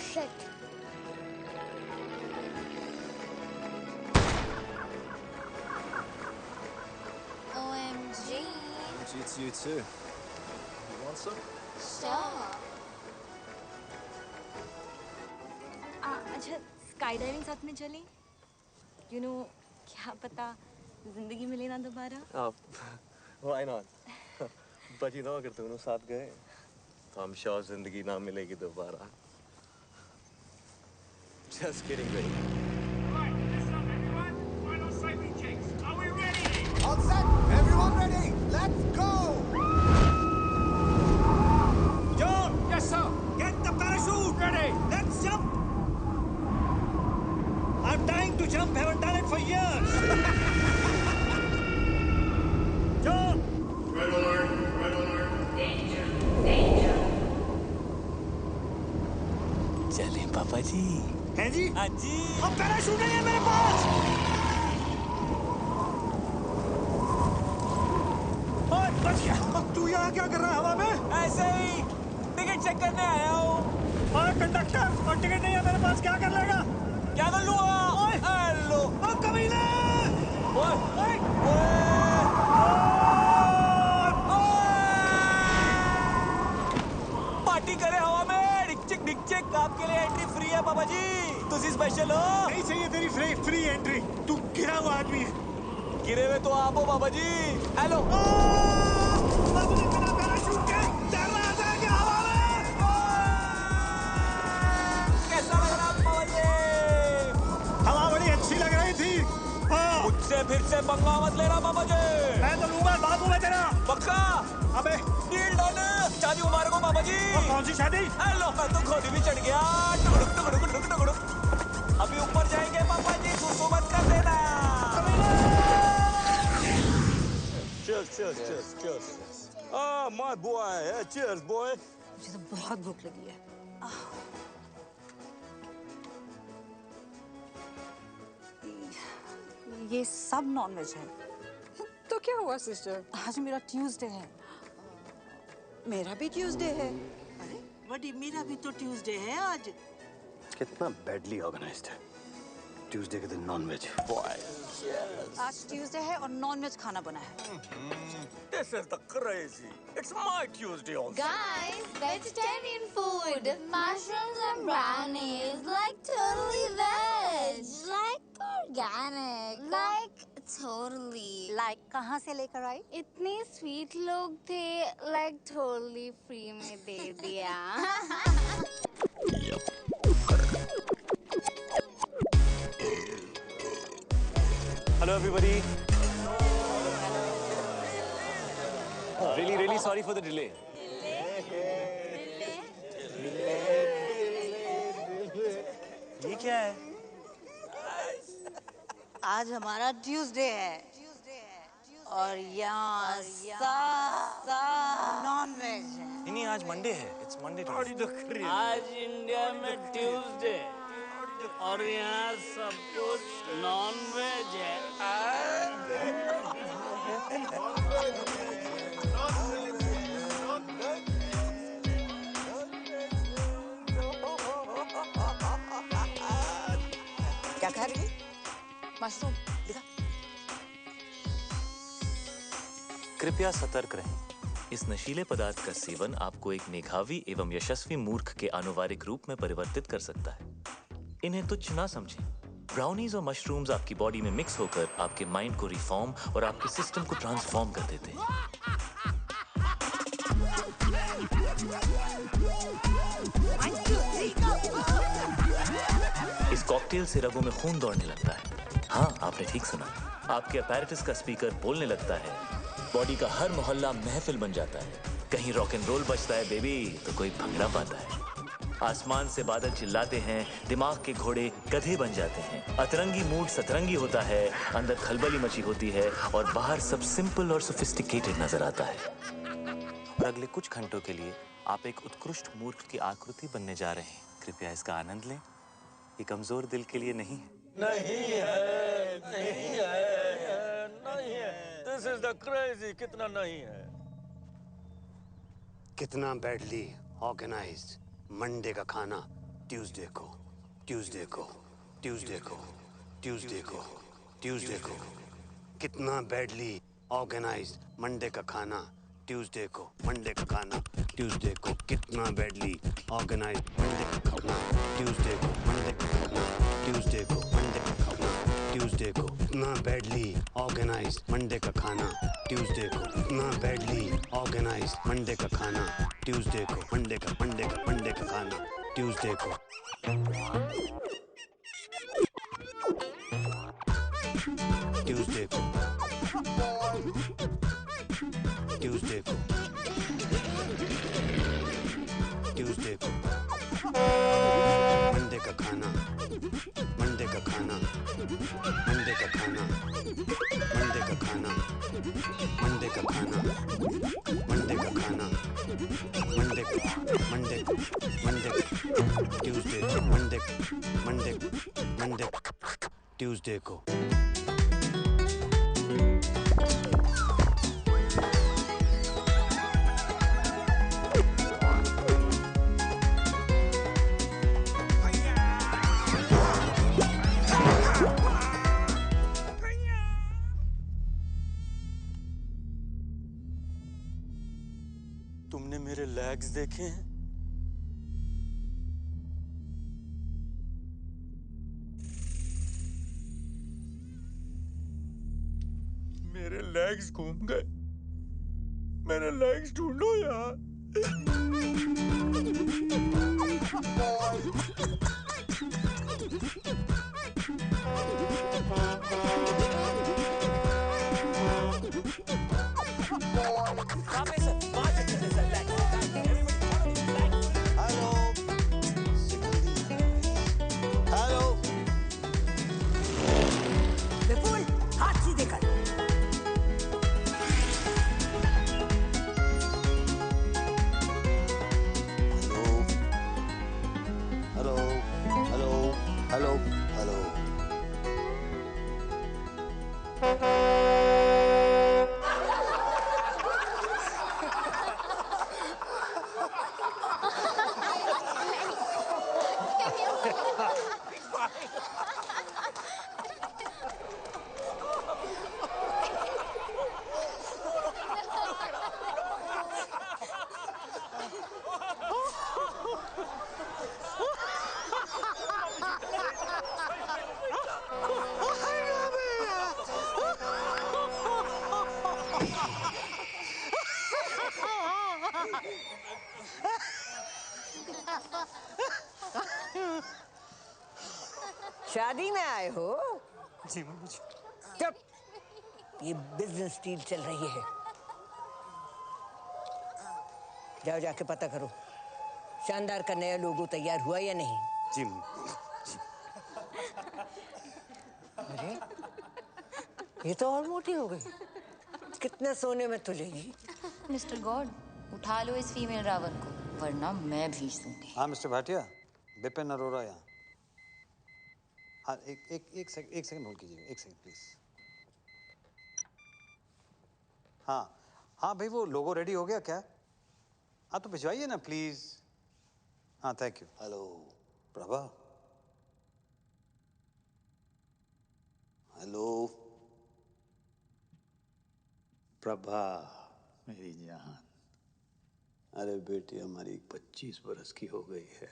Shit. OMG. OMG to you too. You want some? Stop. अच्छा स्काई डाइविंग साथ में चलें? You know, क्या पता जिंदगी मिले ना दोबारा? Why not? But you know, अगर दोनों साथ गए, तो I'm sure जिंदगी ना मिलेगी दोबारा. Just kidding, baby. Right, listen up, everyone. Final safety checks. Are we ready? All set. जी। है जी? हाँ जी। अब पैराशूट नहीं है मेरे पास। ओए बच गया। अब तू यहाँ क्या कर रहा है हवा में? ऐसे ही टिकट चेक करने आया हूँ। ओए कंडक्टर, और टिकट नहीं है मेरे पास, क्या कर लेगा? क्या कर लूँगा? हेलो। ओ कमीने! पार्टी करे हवा में, डिक चिक आपके लिए एंट्री फ्री है बाबा जी। तुसी स्पेशल हो? नहीं चाहिए तेरी फ्री एंट्री, तू गिरा हुआ आदमी है। गिरे हुए तो आप हो बाबा जी। हेलो। बिना पैराशूट के तैरना आता है क्या हवा में? कैसा लग रहा बाबा जी? हवा बड़ी अच्छी लग रही थी। मुझसे फिर से पंगा मत लेना बाबा जी। मैं तो लूंगा, बाबू मैं तेरा। पक्का? अबे डील डन। शादी मुबारक हो बाबा जी। कौन सी शादी? हेलो, मैं तो घोड़ी भी चढ़ गया। टुकड़ुक टुकड़ुक टुकड़ुक टुकड़ुक। अभी ऊपर जाएंगे पापा जी, सुसु मत कर देना। Cheers. Ah, my boy. Yeah, cheers, boy. मुझे तो बहुत भूख लगी है। ये सब नॉनवेज है। तो क्या हुआ सिस्टर? आज मेरा ट्यूसडे है। मेरा भी ट्यूसडे है। अरे बड़ी, मेरा भी तो ट्यूसडे है आज। कितना बैडली ऑर्गेनाइज्ड है। ट्यूसडे के दिन नॉनवेज। आज ट्यूसडे है और नॉनवेज खाना बना है। This is the crazy. It's my Tuesday also. Guys, vegetarian food. Mushrooms and brownies. Like totally veg. Like organic. Like totally. Like कहाँ से लेकर आई? इतने स्वीट लोग थे, like totally free में दे दिया। Hello everybody. Really sorry for the delay. ये क्या है? आज हमारा ट्यूसडे है और यहाँ नॉनवेज है। नहीं आज मंडे है। It's Monday today. आज इंडिया में ट्यूसडे और यहाँ सब कुछ नॉनवेज है। क्या खा रही है? मशरूम। दिखा। कृपया सतर्क रहें। इस नशीले पदार्थ का सेवन आपको एक मेधावी एवं यशस्वी मूर्ख के आनुवारिक रूप में परिवर्तित कर सकता है। इन्हें तुच्छ ना समझें। ब्राउनीज और मशरूम्स आपकी बॉडी में मिक्स होकर आपके माइंड को रिफॉर्म और आपके सिस्टम को ट्रांसफॉर्म कर देते हैं। इस कॉकटेल से रगों में खून दौड़ने लगता है। हाँ, आपने ठीक सुना। आपके अपैरेटस का स्पीकर बोलने लगता है। बॉडी का हर मोहल्ला महफिल बन जाता है। कहीं रॉक एंड रोल बजता है बेबी तो कोई भंगड़ा पाता है। आसमान से बादल चिल्लाते हैं, दिमाग के घोड़े गधे बन जाते हैं। अतरंगी मूड सतरंगी होता है, अंदर खलबली मची होती है और बाहर सब सिंपल और सोफिस्टिकेटेड नजर आता है। और अगले कुछ घंटों के लिए आप एक उत्कृष्ट मूर्ख की आकृति बनने जा रहे हैं। कृपया इसका आनंद लें। ये कमजोर दिल के लिए नहीं है। नहीं है। This is the crazy. कितना नहीं है? कितना बैडली ऑर्गेनाइज्ड। मंडे का खाना ट्यूसडे को कितना बैडली ऑर्गेनाइज्ड। मंडे का खाना ट्यूसडे को कितना बैडली ऑर्गेनाइज्ड। मंडे का खाना ट्यूसडे को कितना बैडली ऑर्गेनाइज्ड। मंडे का खाना ट्यूसडे को कितना बैडली ऑर्गेनाइज्ड। मंडे का खाना ट्यूसडे को मंडे का खाना ट्यूसडे को। मंडे का खाना Tuesday, Monday, ट्यूसडे को। तुमने मेरे लेग्स देखे हैं? मेरे लेग्स घूम गए। मेरे लेग्स ढूंढो यार। विपुल, हाथ सीधे कर। Hello hello hello hello. शादी में आए हो? जी मम्मी जी। चुप, ये बिजनेस डील चल रही है। जाओ जाके पता करो शानदार का नया लोगो तैयार हुआ या नहीं। जी। अरे ये तो और मोटी हो गई। कितने सोने में तुलेगी? मिस्टर गॉड, उठा लो इस फीमेल रावण को, वरना मैं भेज दूंगी। हाँ मिस्टर भाटिया, बिपिन अरोरा यहाँ। हाँ एक सेकंड होल्ड कीजिए, एक सेकंड प्लीज। हाँ भाई, वो लोगो रेडी हो गया क्या? हाँ तो भिजवाइए ना प्लीज। हाँ thank you. Hello Prabha. Hello Prabha मेरी जान। अरे बेटी हमारी 25 बरस की हो गई है,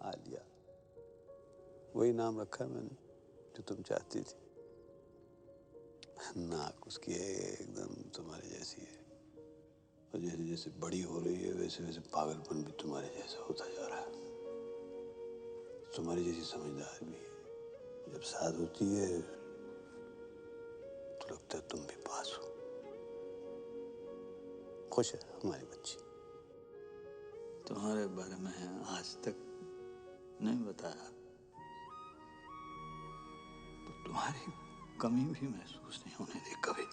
आलिया। वही नाम रखा है मैंने जो तुम चाहती थी। नाक उसकी है एकदम तुम्हारे जैसी है, और जैसे जैसे बड़ी हो रही है वैसे वैसे पागलपन भी तुम्हारे जैसा होता जा रहा है। तुम्हारी जैसी समझदार भी है। जब साथ होती है तो लगता है तुम भी पास हो। खुश है हमारी बच्ची। तुम्हारे बारे में आज तक नहीं बताया तो तुम्हारी कमी भी महसूस नहीं होने दी कभी।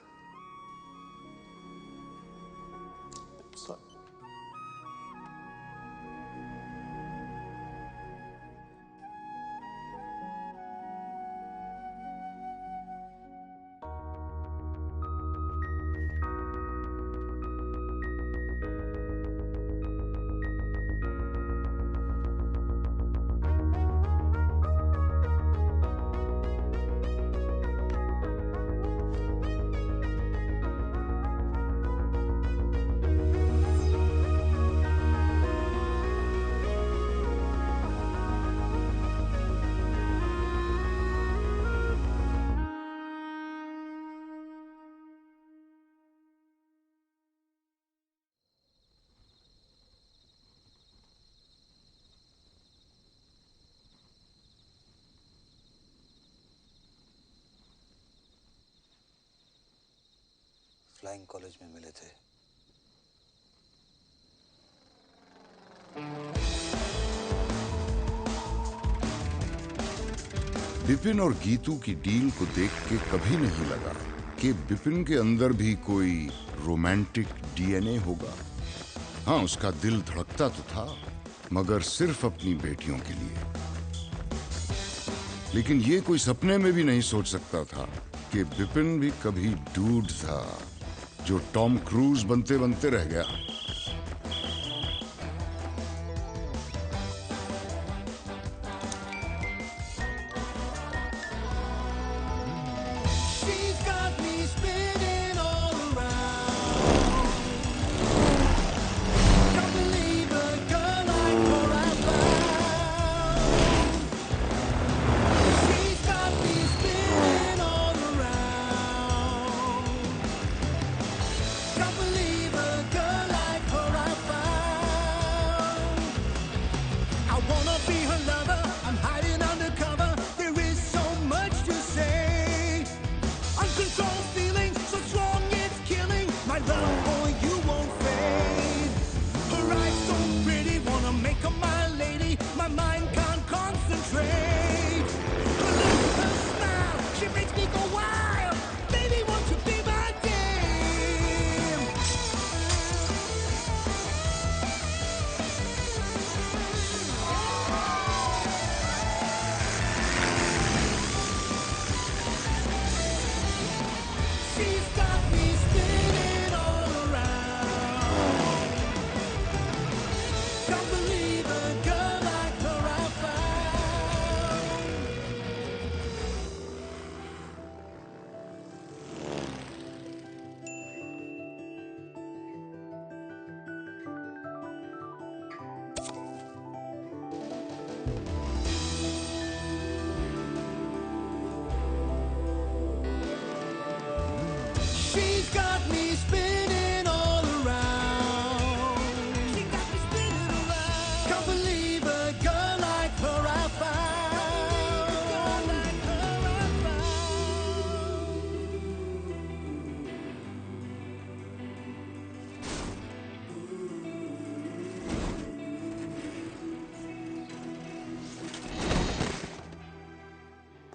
फ्लाइंग कॉलेज में मिले थे। बिपिन और गीतू की डील को देख के कभी नहीं लगा कि बिपिन के अंदर भी कोई रोमांटिक डीएनए होगा। हाँ, उसका दिल धड़कता तो था, मगर सिर्फ अपनी बेटियों के लिए। लेकिन ये कोई सपने में भी नहीं सोच सकता था कि विपिन भी कभी डूड था जो टॉम क्रूज बनते बनते रह गया।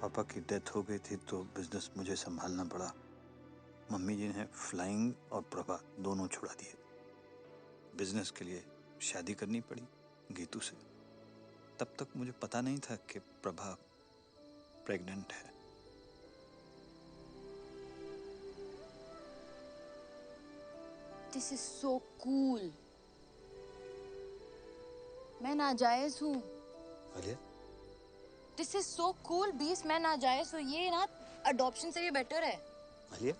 पापा की डेथ हो गई थी तो बिजनेस मुझे संभालना पड़ा। मम्मी जी ने फ्लाइंग और प्रभा दोनों छुड़ा दिए। बिजनेस के लिए शादी करनी पड़ी गीतू से। तब तक मुझे पता नहीं था कि प्रभा प्रेग्नेंट है। This is so cool. मैं नाजायज हूँ। Alia? This is so cool, बीस मैं नाजायज हूँ। ये ना अडॉप्शन से भी बेटर है। आलिया?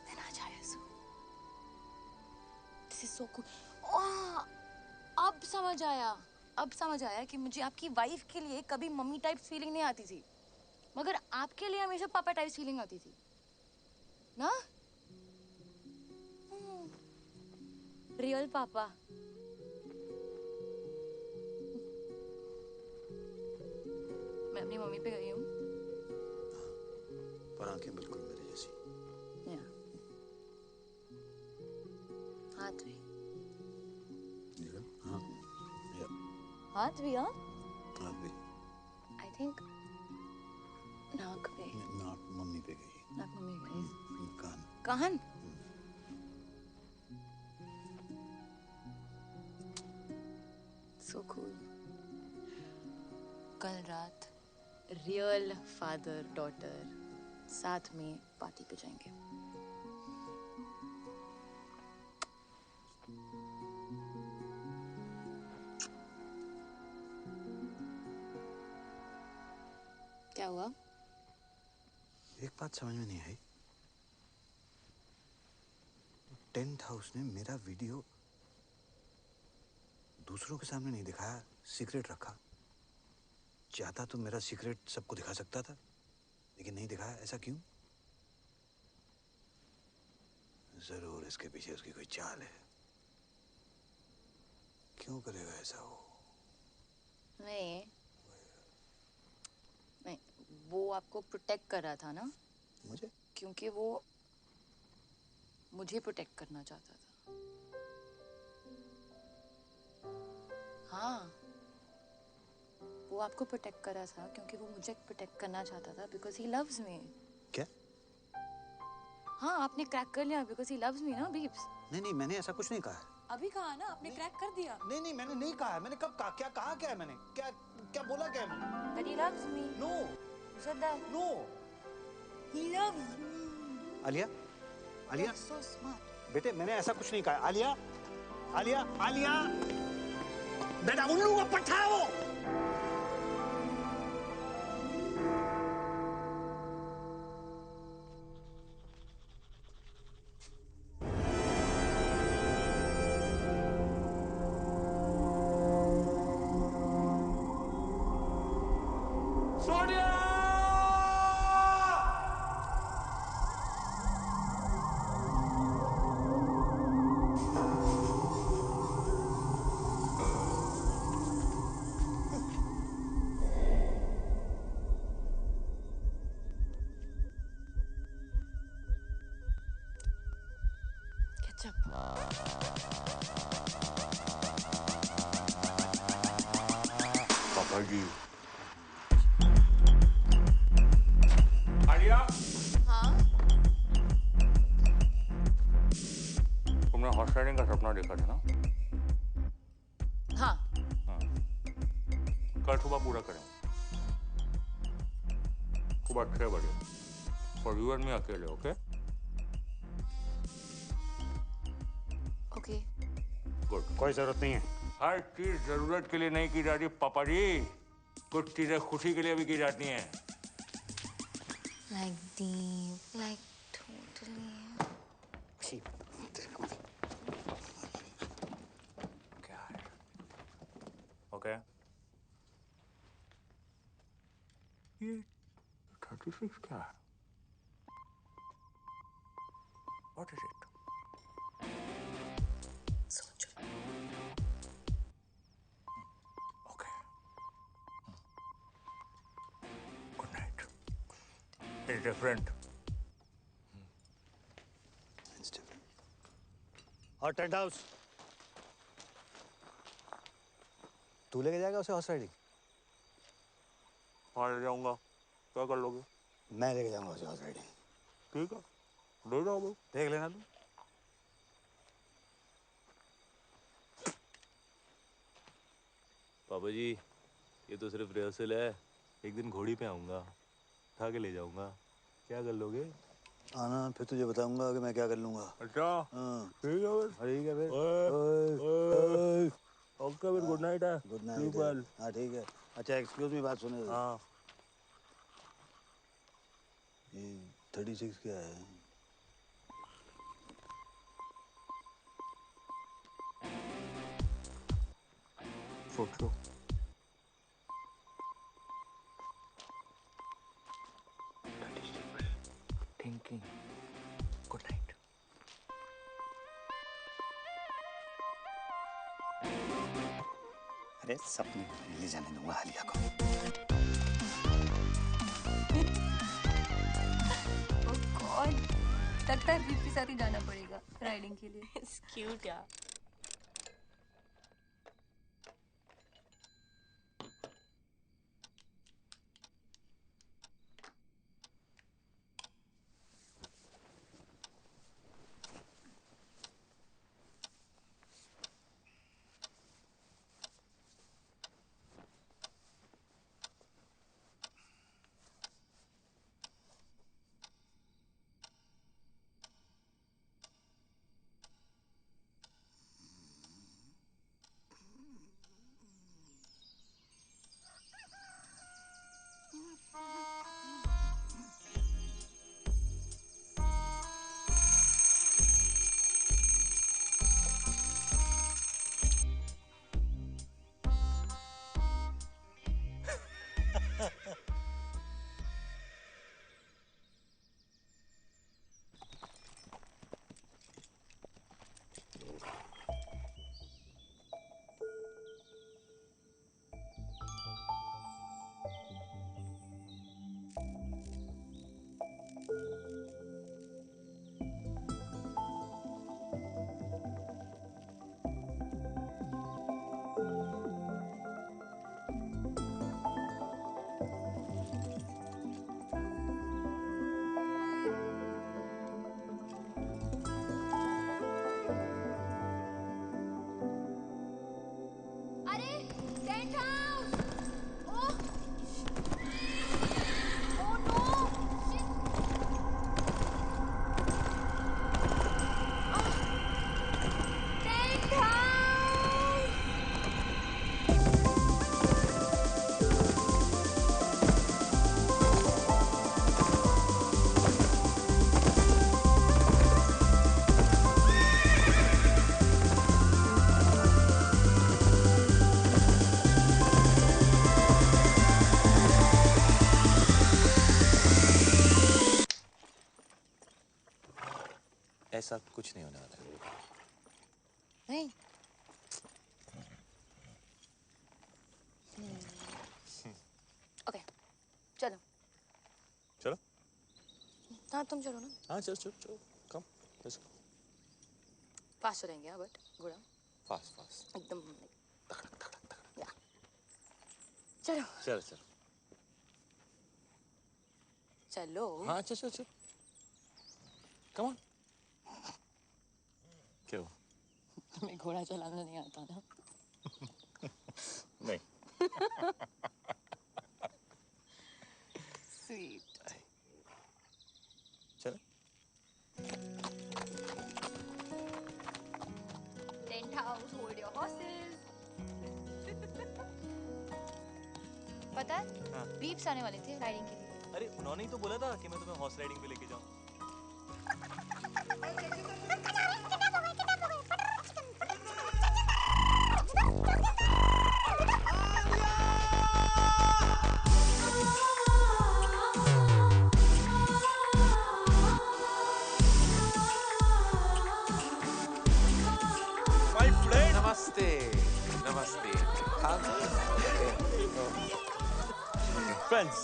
मैं नाजायज हूँ। This is so cool. ओह, अब समझ आया। अब समझ आया कि मुझे आपकी वाइफ के लिए कभी मम्मी टाइप फीलिंग नहीं आती थी, मगर आपके लिए हमेशा पापा टाइप फीलिंग आती थी, ना? रियल पापा। मैं अपनी मम्मी पे गई हूँ। पर आंखें बिल्कुल मेरे जैसी। हाथ भी। हाँ। हाथ भी, हाँ? हाथ भी। I think नाक पे। नाक मम्मी पे गई। नाक मम्मी पे गई। कान। कान? So cool. कल रात रियल फादर डॉटर साथ में पार्टी पे जाएंगे। क्या हुआ? एक बात समझ में नहीं आई। टेंट हाउस ने मेरा वीडियो दूसरों के सामने नहीं दिखाया, सीक्रेट रखा। चाहता तो मेरा सीक्रेट सबको दिखा सकता था, लेकिन नहीं दिखाया। ऐसा क्यों? जरूर इसके पीछे उसकी कोई चाल है। क्यों करेगा ऐसा वो? नहीं, वो आपको प्रोटेक्ट कर रहा था ना? मुझे? क्योंकि वो मुझे प्रोटेक्ट करना चाहता था। हाँ, वो आपको प्रोटेक्ट कर रहा था क्योंकि वो मुझे प्रोटेक्ट करना चाहता था, because he loves me. क्या? हाँ, आपने क्रैक कर लिया because he loves me ना, बीब्स? नहीं, मैंने ऐसा कुछ नहीं कहा है। अभी कहा ना, आपने क्रैक कर दिया। नहीं, मैंने नहीं कहा है। मैंने कब कहा? क्या कहा? क्या है मैंने? क्या क्या बोला क्या है? That he loves me. No. Who said that? No. He loves me. Alia, Alia, You're so smart. बेटे मैंने ऐसा कुछ नहीं कहा। आलिया, आलिया, आलिया, बेटा उल्लू का पट्टा है वो। Ketchup. पापा जी। आलिया, हाँ? तुमने हॉर्स राइडिंग का सपना देखा था ना? हाँ। हाँ। कल सुबह पूरा करें। सुबह 6 बजे। और यू एंड मी अकेले, ओके? Okay. गुड। कोई जरूरत नहीं है। हर चीज जरूरत के लिए नहीं की जाती पापा जी, कुछ चीजें खुशी के लिए भी की जाती हैं। Like deep, like totally. क्या है? ओके। ये 36 क्या है? What is it? सोचो। Okay. Good night. It's different. It's different. और टेंट हाउस, तू लेके जाएगा उसे हॉर्स राइडिंग? हाँ ले जाऊंगा। क्या कर लोगे? मैं लेके जाऊंगा उसे हॉर्स राइडिंग। ठीक है, ले जाओ भाई। देख लेना तू। पापा जी, ये तो सिर्फ रिहर्सल है। एक दिन घोड़ी पे आऊंगा, उठा के ले जाऊंगा। क्या कर लोगे? आना, फिर तुझे बताऊंगा कि मैं क्या कर लूंगा। अच्छा। हाँ। ठीक है फिर। ठीक है फिर। ओके फिर, गुड नाइट है। Good night. हाँ ठीक है। अच्छा एक्सक्यूज मी, बात सुनो। हाँ। ये 36 क्या है? सोचो। Thinking. Good night. अरे सपने ले जाने दूंगा आलिया को। Oh God. लगता है बीफ के साथ ही जाना पड़ेगा राइडिंग के लिए। It's cute यार। ऐसा कुछ नहीं होने वाला है। नहीं। ओके, चलो। चलो। हाँ, तुम चलो ना। हाँ, चलो चलो चलो, कम, लेट्स गो। फास्ट चलेंगे, हाँ, बट घोड़ा। Fast fast. एकदम। या। चलो। चलो चलो। चलो। हाँ, चलो चलो चलो। Come on. क्यों? तुम्हें घोड़ा चलाना नहीं आता ना? नहीं। स्वीट। चलो। Tent house, hold your horses. पता है? हाँ। बीप्स आने वाले थे राइडिंग के लिए। अरे उन्होंने ही तो बोला था कि मैं तुम्हें हॉर्स राइडिंग पे लेके जाऊँ। My friend. Namaste. Namaste. Friends.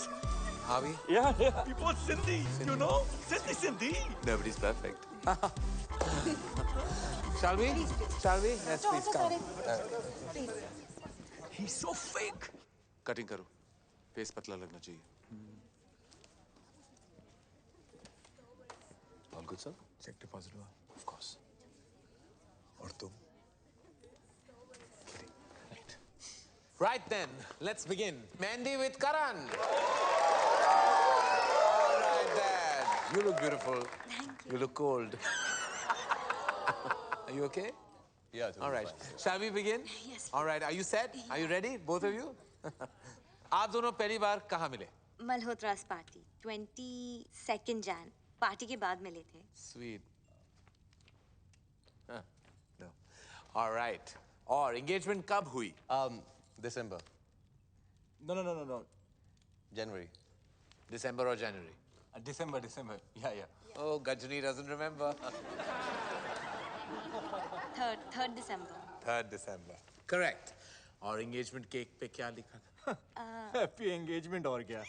Are we? Yeah. We both Sindhi. You know? Sindhi. Nobody's perfect. Shall we? Shall we? Let's please come. He's so fake. Cutting करो. Face पतला लगना चाहिए. All good, sir? Check deposit हुआ. Of course. और तुम? Right then, let's begin. Mandy with Karan. All right, Dad. You look beautiful. Thank You look cold. Are you okay? Yeah, totally All right. fine. Shall we begin? Yes. All right. Are you set? Are you ready, both of you? आप दोनों पहली बार कहाँ मिले? मल्होत्रास party 22 Jain party के बाद मिले थे। Sweet. Huh. No. All right. और engagement कब हुई? December. No. January. December or January? December. Yeah. Oh, Gajani doesn't remember. 3rd December। 3rd December. Correct. और engagement cake पे क्या लिखा था? Happy engagement और क्या?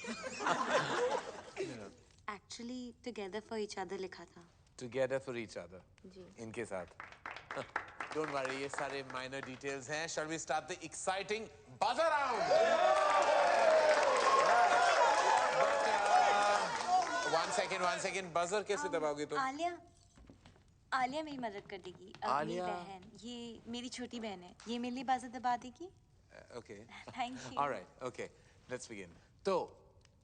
Actually together for each other लिखा था। Together for each other. जी। इनके साथ. Don't worry, ये सारे minor details हैं. Shall we start the exciting buzzer round? But one second. Buzzer कैसे दबाओगे तुम? आलिया मेरी मदद कर देगी। मेरी बहन, ये मेरी छोटी बहन है। ये मेरे लिए बuzzer दबा देगी? Okay. Thank you. All right. Okay. Let's begin. तो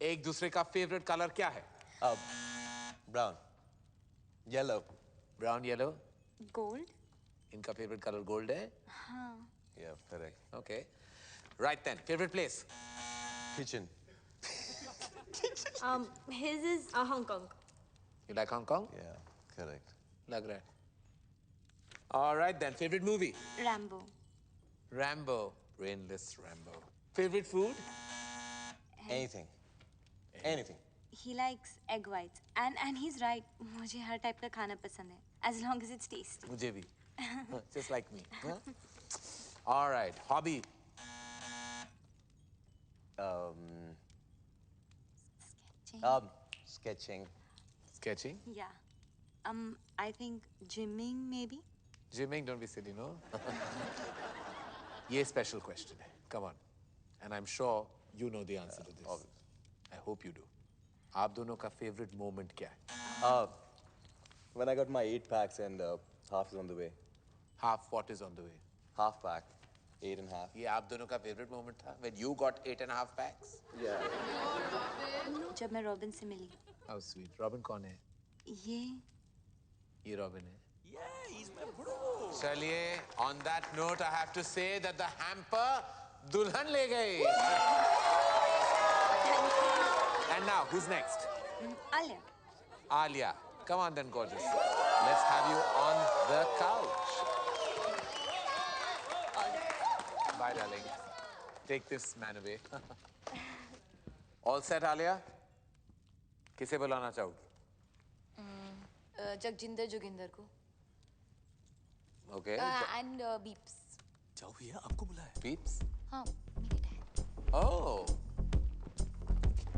एक दूसरे का favorite color क्या है? Brown. Yellow. Brown, yellow. Gold? इनका favorite color gold है? हाँ। Yeah, correct. Okay. Right then. Favorite place? Kitchen. His is Hong Kong. You like Hong Kong? Yeah, correct. लग रहा है. All right then. Favorite movie? Rambo. Brainless Rambo. Favorite food? Anything. He likes egg whites. And he's right. मुझे हर type का खाना पसंद है. As long as it's tasty. मुझे भी. Just like me. Huh? All right. Hobby? Sketching. Sketching? Yeah. I think gymming maybe. Gymming, don't be silly, no? ये special question है. Come on. And I'm sure you know the answer to this. Obviously. I hope you do. आप दोनों का favorite moment क्या है? When I got my 8 packs and half is on the way. Half what is on the way? Half pack. 8.5. ये आप दोनों का favorite moment था? When you got 8.5 packs? Yeah. जब मैं रॉबिन से मिली. How sweet. Robin कौन है? ये Robin है. Yeah, he's my bro. चलिए, on that note, I have to say that the hamper दुल्हन ले गई. And now, who's next? Alia. Alia. Come on then, gorgeous. Let's have you on the couch. Bye, darling. Take this man away. All set, Alia? किसे बुलाना चाहोगी? जगजिंदर जोगिंदर को okay and beeps. जाओ भैया, आपको बुलाया बीप्स। हाँ मेरे dad. Oh,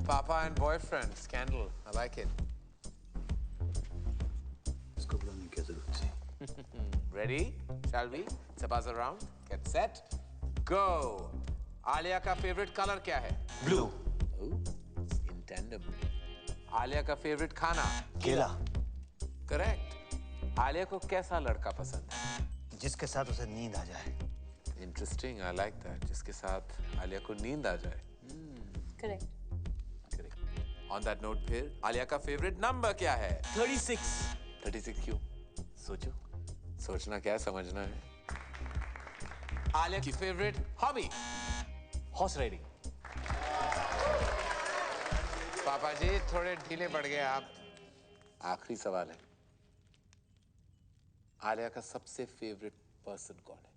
Papa and boyfriend scandal. I like it. इसको बुलाने की क्या जरूरत थी? Ready? Shall we? It's a buzz around. Get set. Go. Alia का favorite color क्या है? Blue. Oh, it's in tandem. Alia का favorite खाना? केला। Correct. आलिया को कैसा लड़का पसंद है? जिसके साथ उसे नींद आ जाए। Interesting. I like that. जिसके साथ आलिया को नींद आ जाए। करेक्ट। On that note फिर आलिया का favorite number क्या है? 36। 36 क्यों? सोचो। सोचना क्या है, समझना है। आलिया की favorite hobby? Horse riding. पापा जी थोड़े ढीले पड़ गए आप। आखिरी सवाल है, आलिया का सबसे फेवरेट पर्सन कौन है?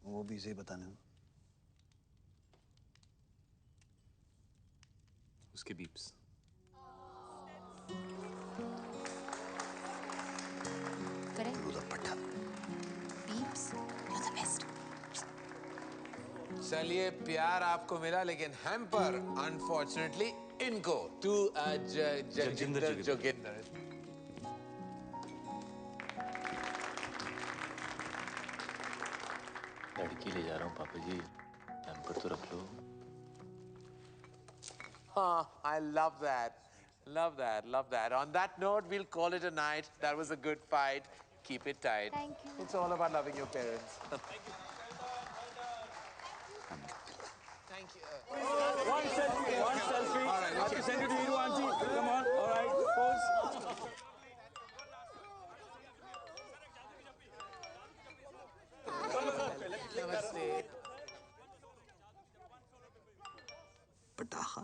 वो भी इसे बताने हो। उसके beeps. Beeps, you're the best. चलिए प्यार आपको मिला, लेकिन हैम्पर अनफॉर्चुनेटली इनको टू जगजिंदर जोगिंदर। लड़की ले जा रहा हूँ पापा जी, हैम्पर तो रख लो। I love that. Love that. Love that. On that note, we'll call it a night. That was a good fight. Keep it tight. Thank you. It's all about loving your parents. Thank you. One selfie. All right, I have to send it to you, Auntie. Come on. All right. Pose. Namaste. पटाखा,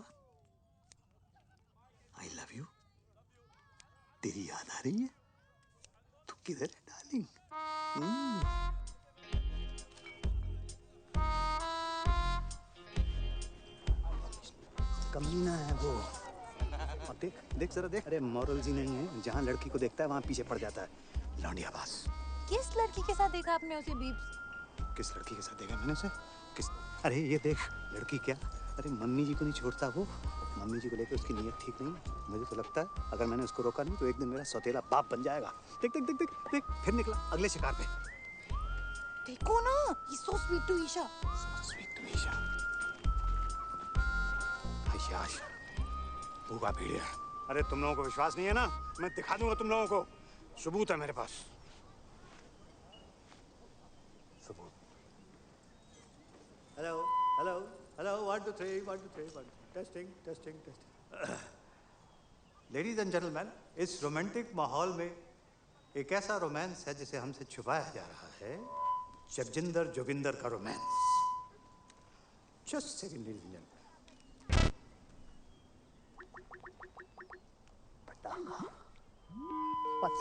I love you. तेरी याद आ रही है? तू किधर है darling? कमीना है वो। अब देख देख जरा देख। अरे मॉरल्स ही नहीं है, जहाँ लड़की को देखता है वहाँ पीछे पड़ जाता है। लौंडिया बास। किस लड़की के साथ देखा आपने उसे बीप्स? किस लड़की के साथ देखा मैंने उसे? किस? अरे ये देख, लड़की क्या, अरे मम्मी जी को नहीं छोड़ता वो। मम्मी जी को लेकर उसकी नीयत ठीक नहीं है। मुझे तो लगता है अगर मैंने उसको रोका नहीं तो एक दिन मेरा सौतेला बाप बन जाएगा। देख देख देख देख देख, फिर निकला अगले शिकार पे। देखो ना, he's so sweet to Isha. Sweet to Isha. Ayash, भूखा भेड़िया। अरे तुम लोगों को विश्वास नहीं है ना? मैं दिखा दूंगा तुम लोगों को। सबूत है मेरे पास। सबूत। Hello hello hello 1 2 3 1 2 3 1 testing testing testing. Ladies and gentleman, इस रोमांटिक माहौल में एक ऐसा रोमांस है जिसे हमसे छुपाया जा रहा है। जगजिंदर जोगिंदर का romance. Just second ladies and gentleman. What's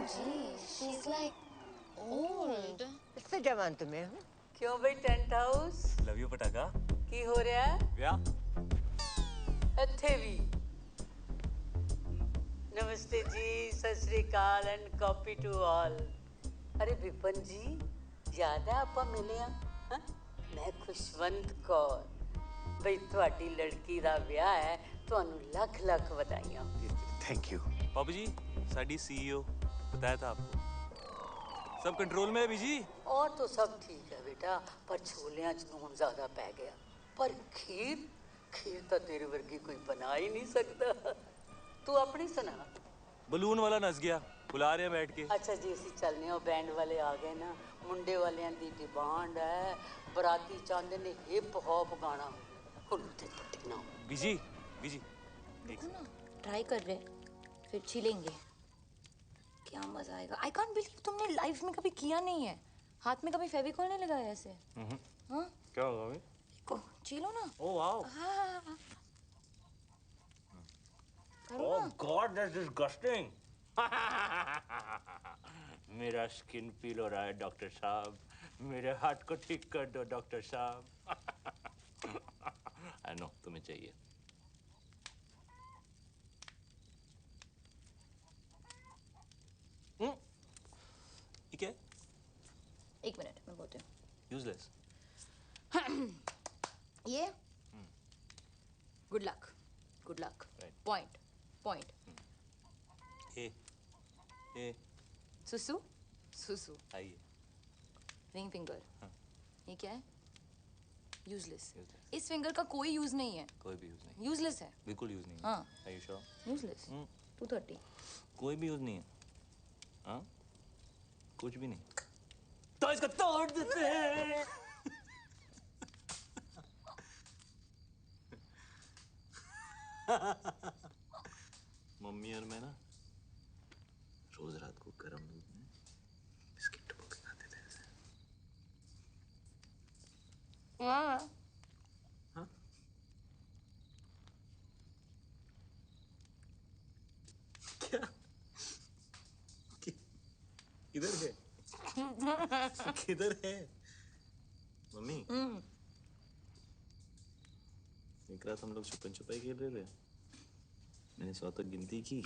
Hey. She's like old. इससे जवान तुम्हें हूँ। क्यों भाई टेंट हाउस लव यू पटाखा। की हो रहा है? व्या। ਇੱਥੇ ਵੀ नमस्ते जी, सत श्री अकाल एंड कॉपी टू ऑल। अरे विपन जी, याद है ਆਪਾਂ ਮਿਲੇ ਆ? मैं खुशवंत कौर। ਬਈ ਤੁਹਾਡੀ ਲੜਕੀ ਦਾ ਵਿਆਹ ਹੈ, ਤੁਹਾਨੂੰ ਲੱਖ ਲੱਖ ਵਧਾਈਆਂ। Thank you. पापा जी, साडी सीईओ बताया था आपको। सब कंट्रोल में है बीजी। और तो सब ठीक है बेटा, पर छोलियां च नून ज्यादा पै गया। पर खीर खीर तो तेरे वर्गी कोई बना ही नहीं सकता। तू अपनी सुना। बलून वाला नस गया, बुला रहे हैं बैठ के। अच्छा जी, ਅਸੀਂ ਚੱਲਨੇ ਆ, बैंड वाले आ गए ना। मुंडे वालियां दी डिमांड है, बराती चाहते ने हिप हॉप गाना। ਹੁਣ ਤੇ ਪੱਟੀ ना बीजी बीजी देखो ना, ट्राई कर रहे, फिर छिलेंगे। क्या मजा आएगा। आई कांट बिलीव तुमने लाइफ में कभी किया नहीं है। हाथ में कभी फेविकॉल नहीं लगाया ऐसे। हाँ? क्या होगा भाई? को छिलो ना। Oh wow. हाँ। Oh God, that's disgusting. मेरा स्किन पील हो रहा है डॉक्टर साहब, मेरे हार्ट को ठीक कर दो डॉक्टर साहब। आई नो तुम्हें चाहिए। ठीक है, एक मिनट मैं बोलती हूँ। यूजलेस। ये good luck, good luck, point point. ए सुसु सुसु। आइए। Ring finger. ये क्या है? यूजलेस। इस फिंगर का कोई यूज नहीं है। कोई भी यूज नहीं। यूजलेस है। बिल्कुल यूज नहीं है। हाँ। Are you sure? यूजलेस। 230। कोई भी यूज नहीं है। हाँ? कुछ भी नहीं। तो इसको तोड़ देते हैं। मम्मी और मैं ना रोज रात को गर्म दूध में बिस्किट डुबो के खाते थे ऐसे। हाँ। हाँ? क्या? किधर है? किधर है? मम्मी। एक रात हम लोग छुपन छुपाई खेल रहे थे। मैंने 100 तक गिनती की,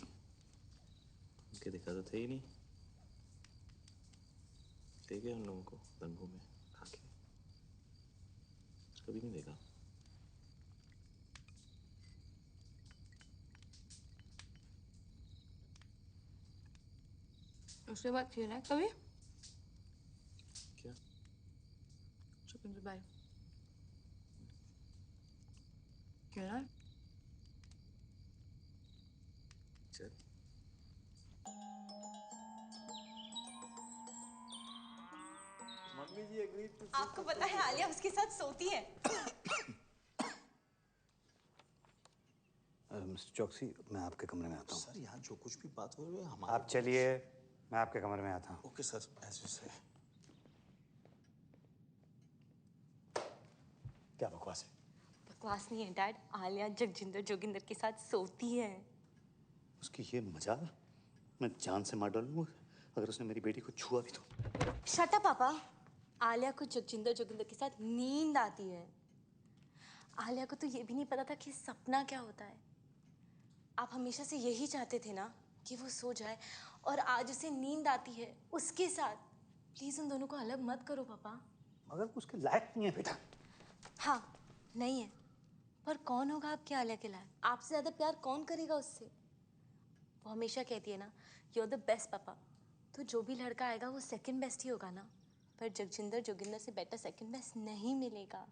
उनके देखा तो थे ही नहीं। देखे उन लोगों को तंबू में खा के, कभी नहीं देखा। उसके बाद खेला है कभी? क्या? छुपन छुपाई खेला है? चल। Mummy ji agree to. आपको पता है आलिया उसके साथ सोती है। मिस्टर चौकसी, मैं आपके कमरे में आता हूँ। सर यहाँ जो कुछ भी बात हो रही है हमारे। आप चलिए, मैं आपके कमरे में आता हूँ। ओके सर, एज यू से। क्या बकवास है? बकवास नहीं है डैड, आलिया जगजिंदर जोगिंदर के साथ सोती है। उसकी ये मजाल मैं जान से मार डालूंगा अगर उसने मेरी बेटी को छुआ भी तो। शट अप पापा। आलिया को जगजिंदर जोगिंदर के साथ नींद आती है। आलिया को तो ये भी नहीं पता था कि सपना क्या होता है। आप हमेशा से यही चाहते थे ना कि वो सो जाए, और आज उसे नींद आती है उसके साथ। प्लीज उन दोनों को अलग मत करो पापा। मगर उसके लायक नहीं है बेटा। हाँ नहीं है, पर कौन होगा आपके आलिया के लायक? आपसे ज्यादा प्यार कौन करेगा उससे? वो हमेशा कहती है ना, यू आर द बेस्ट पापा। तो जो भी लड़का आएगा वो सेकंड बेस्ट ही होगा ना। पर जगजिंदर जोगिंदर से बेटर सेकंड बेस्ट नहीं मिलेगा।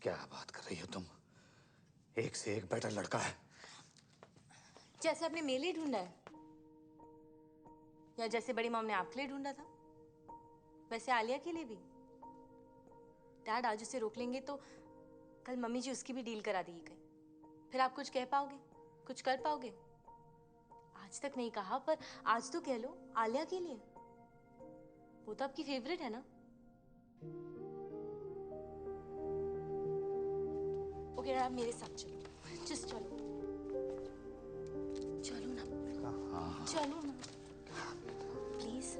क्या बात कर रही हो तुम? एक से एक बेटर लड़का है। जैसे आपने मेरे लिए ढूंढा है, या जैसे बड़ी मॉम ने आपके लिए ढूंढा था, वैसे आलिया के लिए भी। डैड आज उसे रोक लेंगे तो कल मम्मी जी उसकी भी डील करा देगी कहीं। फिर आप कुछ कह पाओगे, कुछ कर पाओगे? आज तक नहीं कहा, पर आज तो कह लो आलिया के लिए। वो तो आपकी फेवरेट है ना। ओके आप मेरे साथ चलो, जस्ट चलो। चलो ना, चलो ना प्लीज।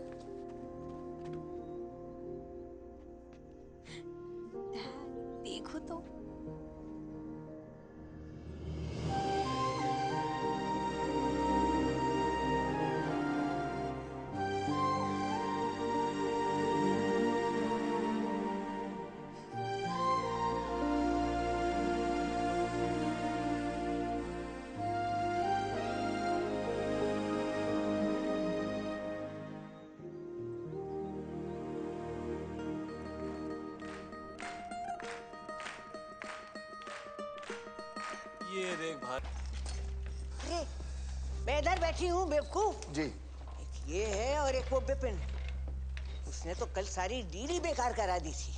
डैड देखो तो। ये देख भाई। अरे मैं इधर बैठी हूँ बेवकूफ। जी। एक ये है और एक वो बिपिन। उसने तो कल सारी डील ही बेकार करा दी थी।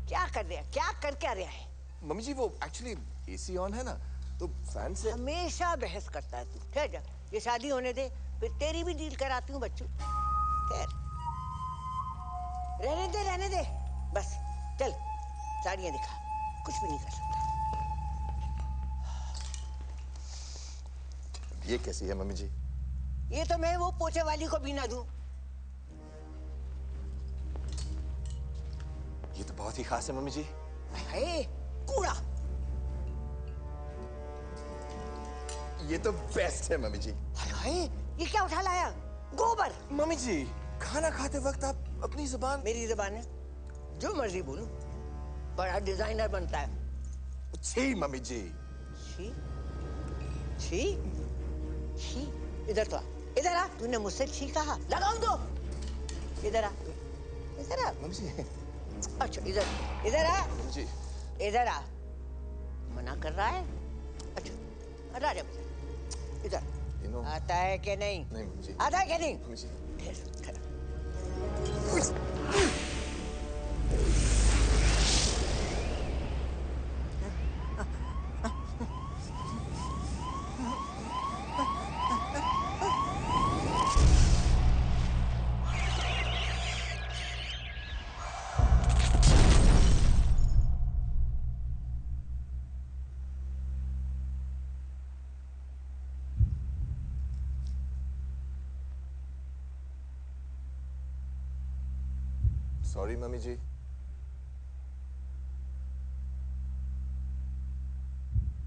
क्या कर रहा है, क्या कर क्या रहा है? मम्मी जी वो एक्चुअली एसी ऑन है ना, तो फैन से। हमेशा बहस करता है तू। ठहर जा, ये शादी होने दे, फिर तेरी भी डील कराती हूँ बच्चों। खैर रहने दे बस। चल साड़ियाँ दिखा, कुछ भी नहीं कर सकता। ये कैसी है मम्मी जी? ये तो मैं वो पोछे वाली को भी ना दूं। ये तो बहुत ही खास है मम्मी जी। है कूड़ा। ये तो बेस्ट है मम्मी जी। हाय ये क्या उठा लाया? गोबर। मम्मी जी खाना खाते वक्त आप अपनी जुबान। मेरी जुबान है, जो मर्जी बोलूं। बड़ा डिजाइनर बनता है। छी मम्मी जी। छी छी छी। इधर तो आ, इधर आ। तूने मुझसे छी कहा, लगाऊं तो? इधर आ, इधर आ। मम्मी जी। अच्छा इधर, इधर आ। मम्मी जी। इधर आ। मना कर रहा है? अच्छा हटा जा बेटा। इधर आता है कि नहीं? नहीं मम्मी जी। आता है कि नहीं? Mummy ji. Sorry mummy ji.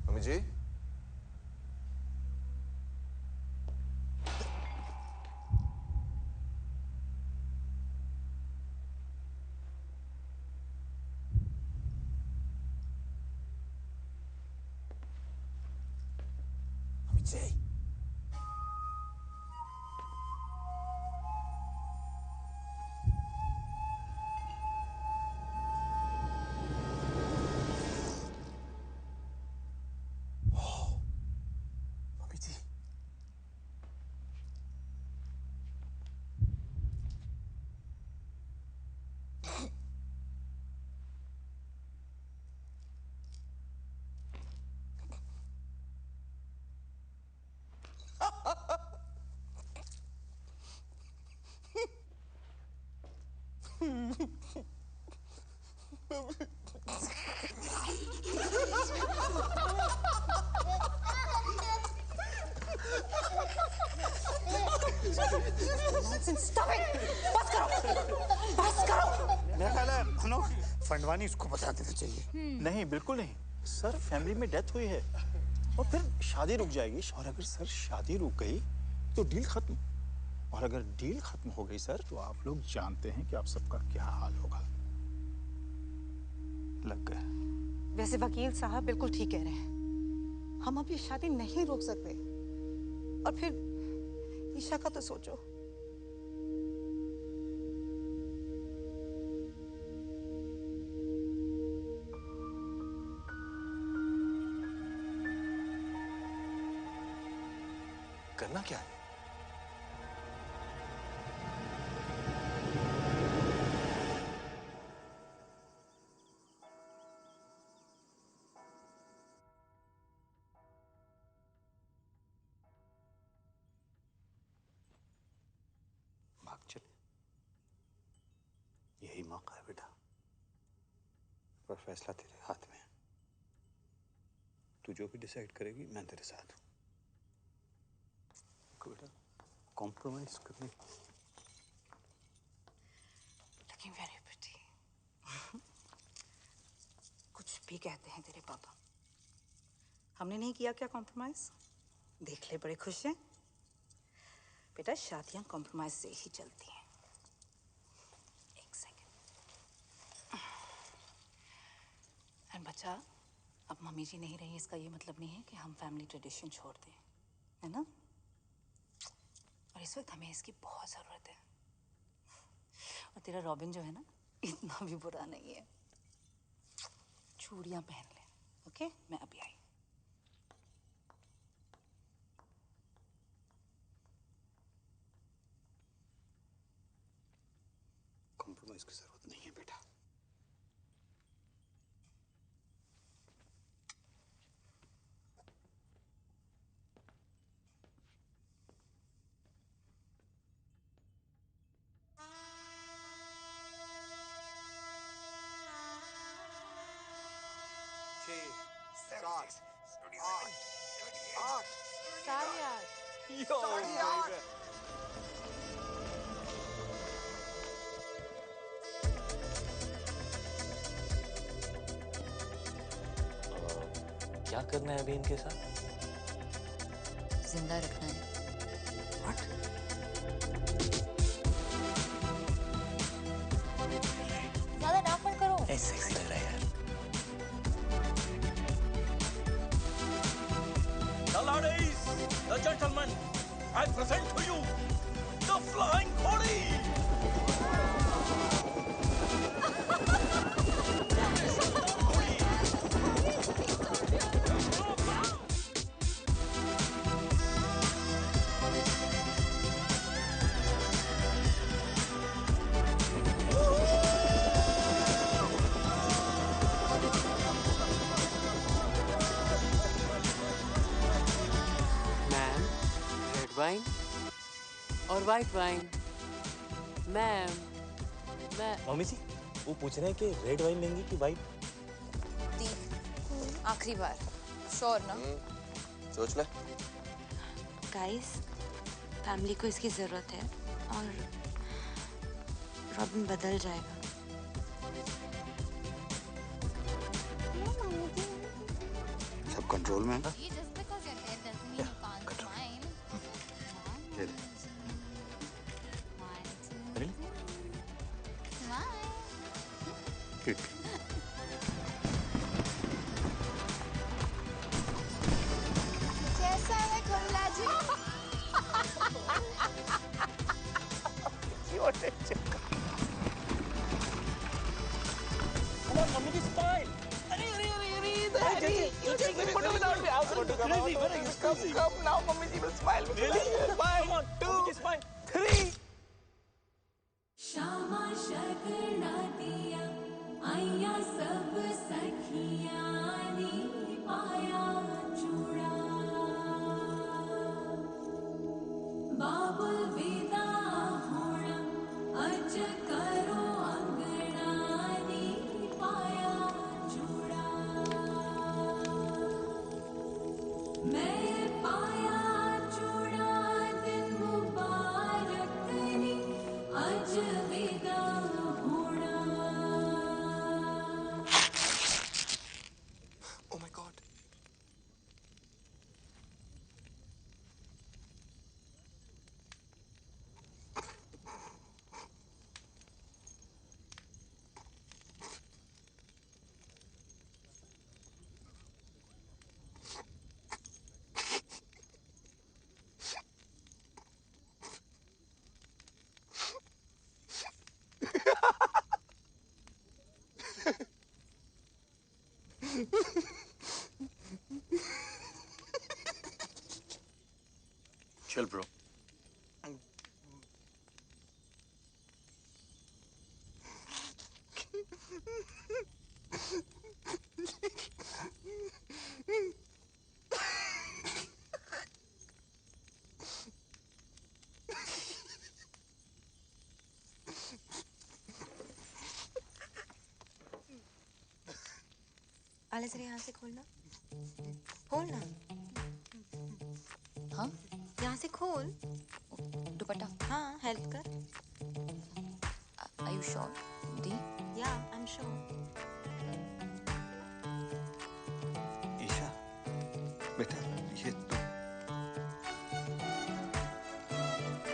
Mummy ji. Mummy ji. Stop it! बस करो, बस करो। मेरा ख्याल है हम लोग फंडवानी इसको बता देना चाहिए। नहीं बिल्कुल नहीं सर, फैमिली में डेथ हुई है और फिर शादी रुक जाएगी। और अगर सर शादी रुक गई तो डील खत्म, और अगर डील खत्म हो गई सर तो आप लोग जानते हैं कि आप सबका क्या हाल होगा। लग गए। वैसे वकील साहब बिल्कुल ठीक कह रहे हैं, हम अब ये शादी नहीं रोक सकते। और फिर ईशा का तो सोचो। करना क्या है? भाग चले, यही मौका है बेटा, पर फैसला तेरे हाथ में है। तू जो भी डिसाइड करेगी मैं तेरे साथ हूँ। बेटा कॉम्प्रोमाइज करने Looking very pretty. कुछ भी कहते हैं तेरे पापा, हमने नहीं किया क्या कॉम्प्रोमाइज? देख ले बड़े खुश हैं। बेटा शादियां कॉम्प्रोमाइज से ही चलती हैं। एक सेकंड। एंड बच्चा, अब मम्मी जी नहीं रही इसका ये मतलब नहीं है कि हम फैमिली ट्रेडिशन छोड़ दें, है ना? और इस वक्त हमें इसकी बहुत ज़रूरत है। और तेरा रॉबिन जो है ना, इतना भी बुरा नहीं है। चूड़ियाँ पहन ले, ओके? मैं अभी आई। कॉम्प्रोमाइज की जरूरत नहीं है बेटा। क्या करना है अभी इनके साथ? जिंदा रखना है। ज्यादा नाक मत करो। ऐसे ही लग रहा है यार। The ladies, the gentlemen, I present to you the Flying Khodi. Ma'am, red wine और वाइट वाइन। मैम, मम्मी जी, वो पूछ रहे हैं कि रेड वाइन लेंगी कि वाइट? आखिरी बार, श्योर ना? सोच ले। गाइस, फैमिली को इसकी जरूरत है और रॉबिन बदल जाएगा। सब कंट्रोल में है ना? कैसा है खुल्ला जी? Come on, mummy, this smile. You take the photo without me. I'll go to come out. Come now, Mummy ji will smile. Really? Come on, mummy, this smile. 3. Shyama शगना दिया आया सब सखियां ने पाया चूड़ा बाबुल विदा होना अज करो अंगना ने पाया चूड़ा मैं पाया चूड़ा दिन मुबारक ने अज विदा होना। Oh my God. Chill, bro. आले जरा यहाँ से खोलना। खोलना। हाँ? यहाँ से खोल। दुपट्टा। हाँ, हेल्प कर। Are you sure? The? Yeah, I'm sure. Isha, बेटा ये तो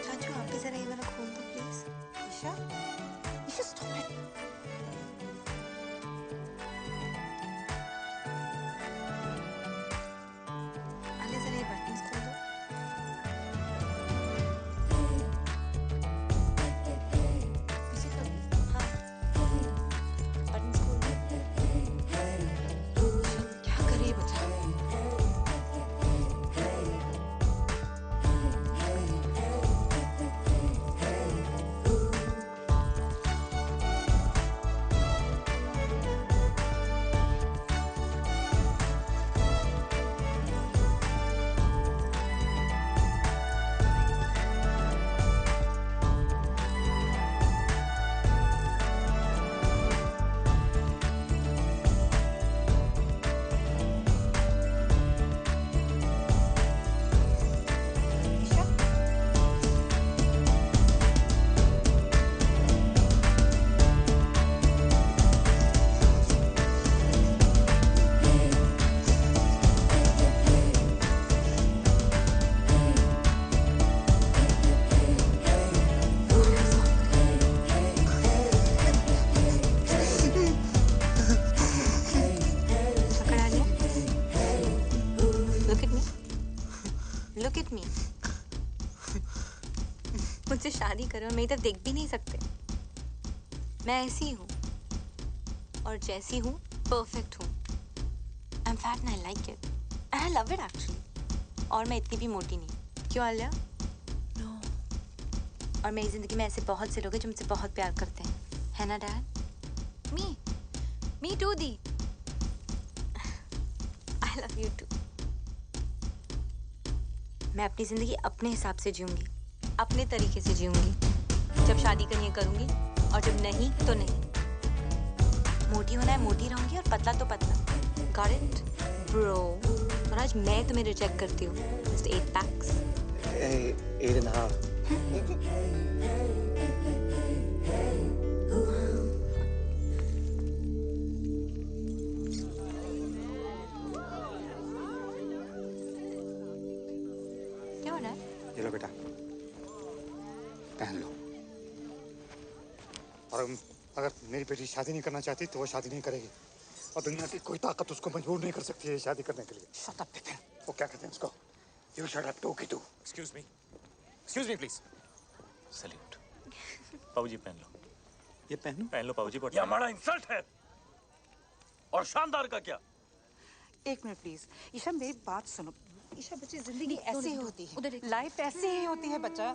चाचू आप भी जरा ये वाला खोल दो please. Isha? Isha stop it. आले जरा ये बटन्स खोल दो। पीछे कर दो। हाँ। बटन्स शादी करें और मेरी तरफ देख भी नहीं सकते। मैं ऐसी हूँ और जैसी हूँ परफेक्ट हूँ। I am fat and I like it and I love it actually. और मैं इतनी भी मोटी नहीं। क्यों आलिया? नो। और मेरी जिंदगी में ऐसे बहुत से लोग हैं जो मुझसे बहुत प्यार करते हैं, है ना डैड? मी टू दी। I love you too. मैं अपनी जिंदगी अपने हिसाब से जीऊंगी, अपने तरीके से जीऊंगी। जब शादी करनी है करूंगी और जब नहीं तो नहीं। मोटी होना है मोटी रहूंगी और पतला तो पतला। Got it bro? और आज मैं तुम्हें रिजेक्ट करती हूँ। Just 8 PACS. 8.5. क्या हो रहा है? ये लो बेटा, पहन लो। और अगर मेरी बेटी शादी नहीं करना चाहती तो वो शादी नहीं करेगी और दुनिया की कोई ताकत उसको मजबूर नहीं कर सकती है शादी करने के लिए। Shut up Vipin. वो क्या कहते हैं उसको? यू शट अप टोकी तू। Excuse me please. सल्यूट। पाऊजी पहन लो। ये पहन लो पाऊजी। ये हमारा इंसल्ट है। और शानदार का क्या? एक मिनट प्लीज। ईशा मेरी बात सुनो। ईशा बच्ची जिंदगी ऐसे ही होती है, लाइफ ऐसे ही होती है बच्चा।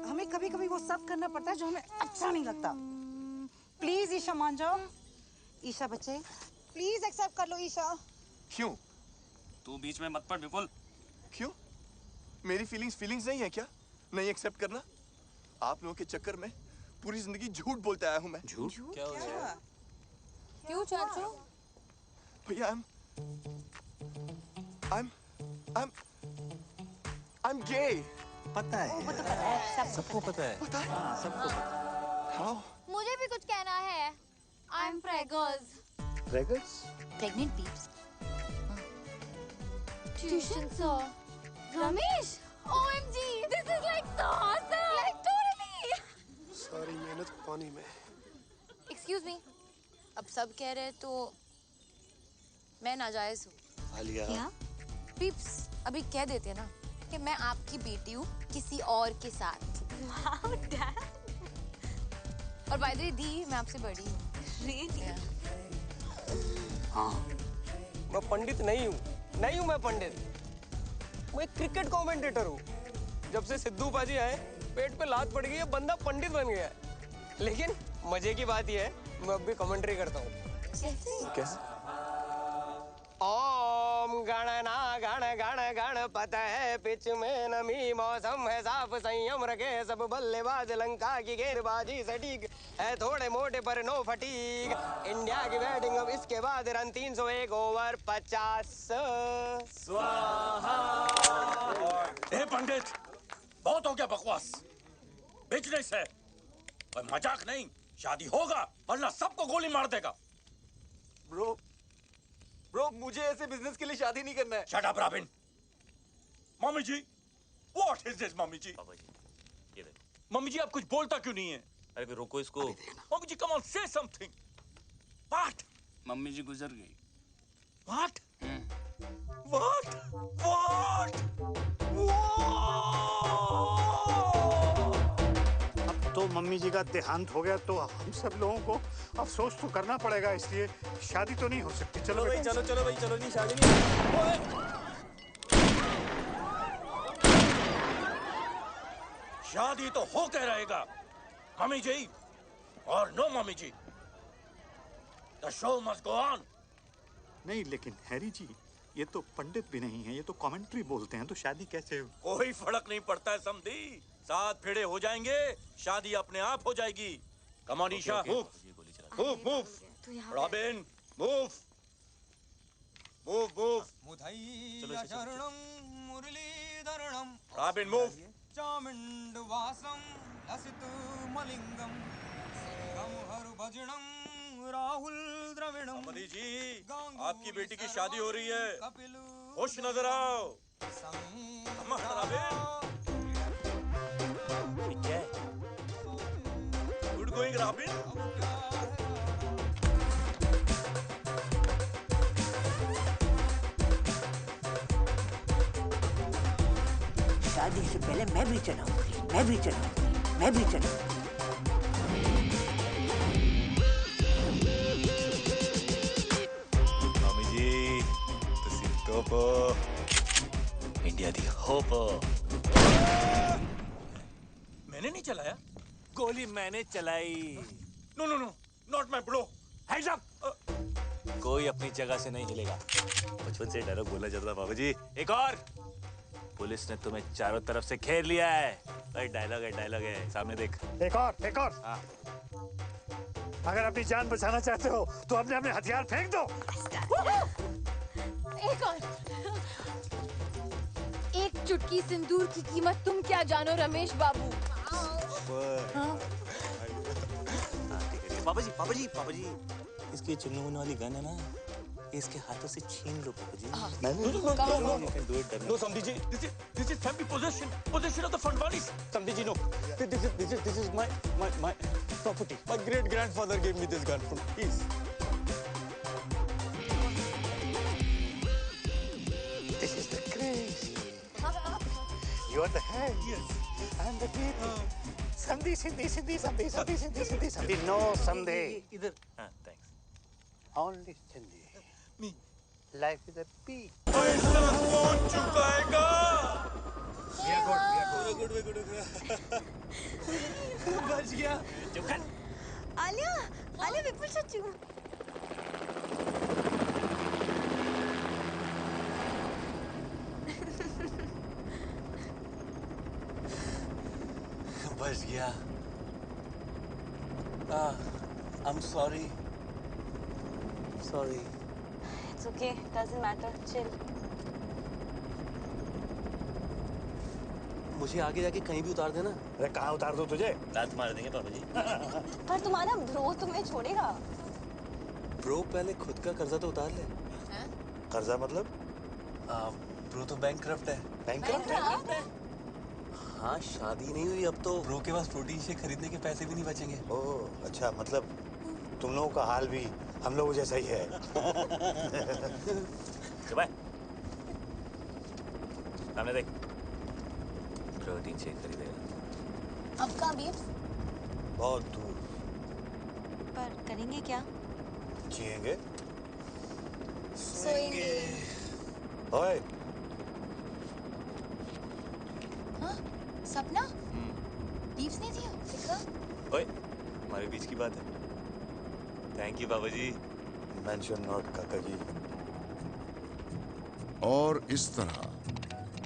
हमें कभी कभी वो सब करना पड़ता है जो हमें अच्छा नहीं लगता। प्लीज ईशा मान जाओ। ईशा बच्चे प्लीज एक्सेप्ट कर लो ईशा। क्यों? तू बीच में मत पड़ विपुल। क्यों? मेरी फीलिंग्स नहीं है क्या? नहीं एक्सेप्ट करना? आप लोगों के चक्कर में पूरी जिंदगी झूठ बोलते आया हूं मैं। झूठ? क्या हो गया? क्यों चाचू? भैया I'm gay. पता है। वो तो पता है, सबको पता है। पता है? सबको पता है। How? मुझे भी कुछ कहना है। I'm preggers. Preggers? Pregnant peeps. Tuition sir. Ramesh. OMG. This is like so awesome. Like totally. सारी मेहनत पानी में। Excuse me. अब सब कह रहे हैं तो मैं नाजायज हूँ। आलिया। क्या? पीप्स अभी कह देते हैं ना कि मैं आपकी बेटी हूँ किसी और के साथ। Wow, Dad. और बाय द वे दी मैं आपसे बड़ी हूँ। Really? हाँ। मैं पंडित नहीं हूँ मैं पंडित। मैं एक क्रिकेट कमेंटेटर हूँ। जब से सिद्धू पाजी आए पेट पे लात पड़ गई है, बंदा पंडित बन गया है। लेकिन मजे की बात यह है मैं अब भी कमेंट्री करता हूँ। कैसे? ओम गणना गण गण गणपत है पिच में नमी मौसम है साफ संयम रखे सब बल्लेबाज लंका की गेंदबाजी सटीक है थोड़े मोटे पर नो फटीक। इंडिया की बैटिंग अब इसके बाद रन 301 ओवर 50 स्वाहा। ए पंडित बहुत हो गया बकवास। बिजनेस है और मजाक नहीं। शादी होगा वरना सबको गोली मार देगा। ब्रो मुझे ऐसे बिजनेस के लिए शादी नहीं करना है। Shut up Robin. Mummy ji what is this? Mummy ji papa ji ये देखो। मम्मी जी आप कुछ बोलता क्यों नहीं है? अरे फिर रोको इसको। Mummy ji come on say something. What? Mummy ji गुजर गई। व्हाट? व्हाट? व्हाट? अब तो मम्मी जी का देहांत हो गया तो हम सब लोगों को अफसोस तो करना पड़ेगा, इसलिए शादी तो नहीं हो सकती। चलो भाई चलो भाई चलो नहीं शादी नहीं। शादी तो हो के रहेगा मम्मी जी और no mummy ji. The show must go on. नहीं लेकिन हैरी जी ये तो पंडित भी नहीं है, ये तो कमेंट्री बोलते हैं, तो शादी कैसे हो? कोई फर्क नहीं पड़ता है समधी। 7 फेरे हो जाएंगे शादी अपने आप हो जाएगी। Come on Isha move. Robin move. Robin move. चामुंडवासम लसित मलिंगम श्रीरम हर भजनम राहुल द्रविणम। समधी जी आपकी बेटी की शादी हो रही है, खुश नजर आओ। Good going robin. शादी से पहले मैं भी चलाऊंगी। मैं भी चली। मामी जी तुसी टोपो इंडिया दी होपो। मैंने नहीं चलाया। गोली मैंने चलाई। No no no not my bro. Hands up. कोई अपनी जगह से नहीं हिलेगा। बचपन से डायलॉग बोला जाता था बाबूजी। एक और। पुलिस ने तुम्हें चारों तरफ से घेर लिया है। भाई डायलॉग है सामने देख। एक और। हाँ। अगर अपनी जान बचाना चाहते हो तो अपने अपने हथियार फेंक दो। एक और। एक चुटकी सिंदूर की कीमत तुम क्या जानो रमेश बाबू। हाँ? पापा जी इसकी चुन्नू वाली गन है ना, इसके हाथों से छीन लो पापा जी। No, Samdi ji, this is family possession of the Fadwanis. Samdi ji, no. This is my property. My great grandfather gave me this gun. Please. This is the craze. You are the head. Yes. I'm the tail. Samdi. No, Samdi. इधर। हाँ, thanks. Only Sindhi. Me. Life is a beat. कौन चुकाएगा? We are good. बच गया। चुप कर। आलिया विपुल चाचू। बच गया। I'm sorry. It's okay, doesn't matter, chill. मुझे आगे जाके कहीं भी उतार देना। अरे कहाँ उतार दो तुझे? लात मार देंगे पापा जी। पर तुम्हारा ब्रो तुम्हें छोड़ेगा। ब्रो पहले खुद का कर्जा तो उतार ले। कर्जा मतलब? ब्रो तो बैंकक्रप्ट है। बैंकक्रप्ट? हाँ शादी नहीं हुई अब तो ब्रो के पास प्रोटीन शेक खरीदने के पैसे भी नहीं बचेंगे। ओह अच्छा, मतलब तुम लोगों का हाल भी हम लोगों जैसा ही है। सामने देख। प्रोटीन शेक खरीदेगा। अब कहाँ बीफ? बहुत दूर। पर करेंगे क्या? जिएंगे। सोएंगे। ओए। हाँ? सपना? लीव्स नहीं दिया? दिखा? ओए, हमारे बीच की बात है। थैंक यू बाबा जी। मेंशन नॉट काका जी। और इस तरह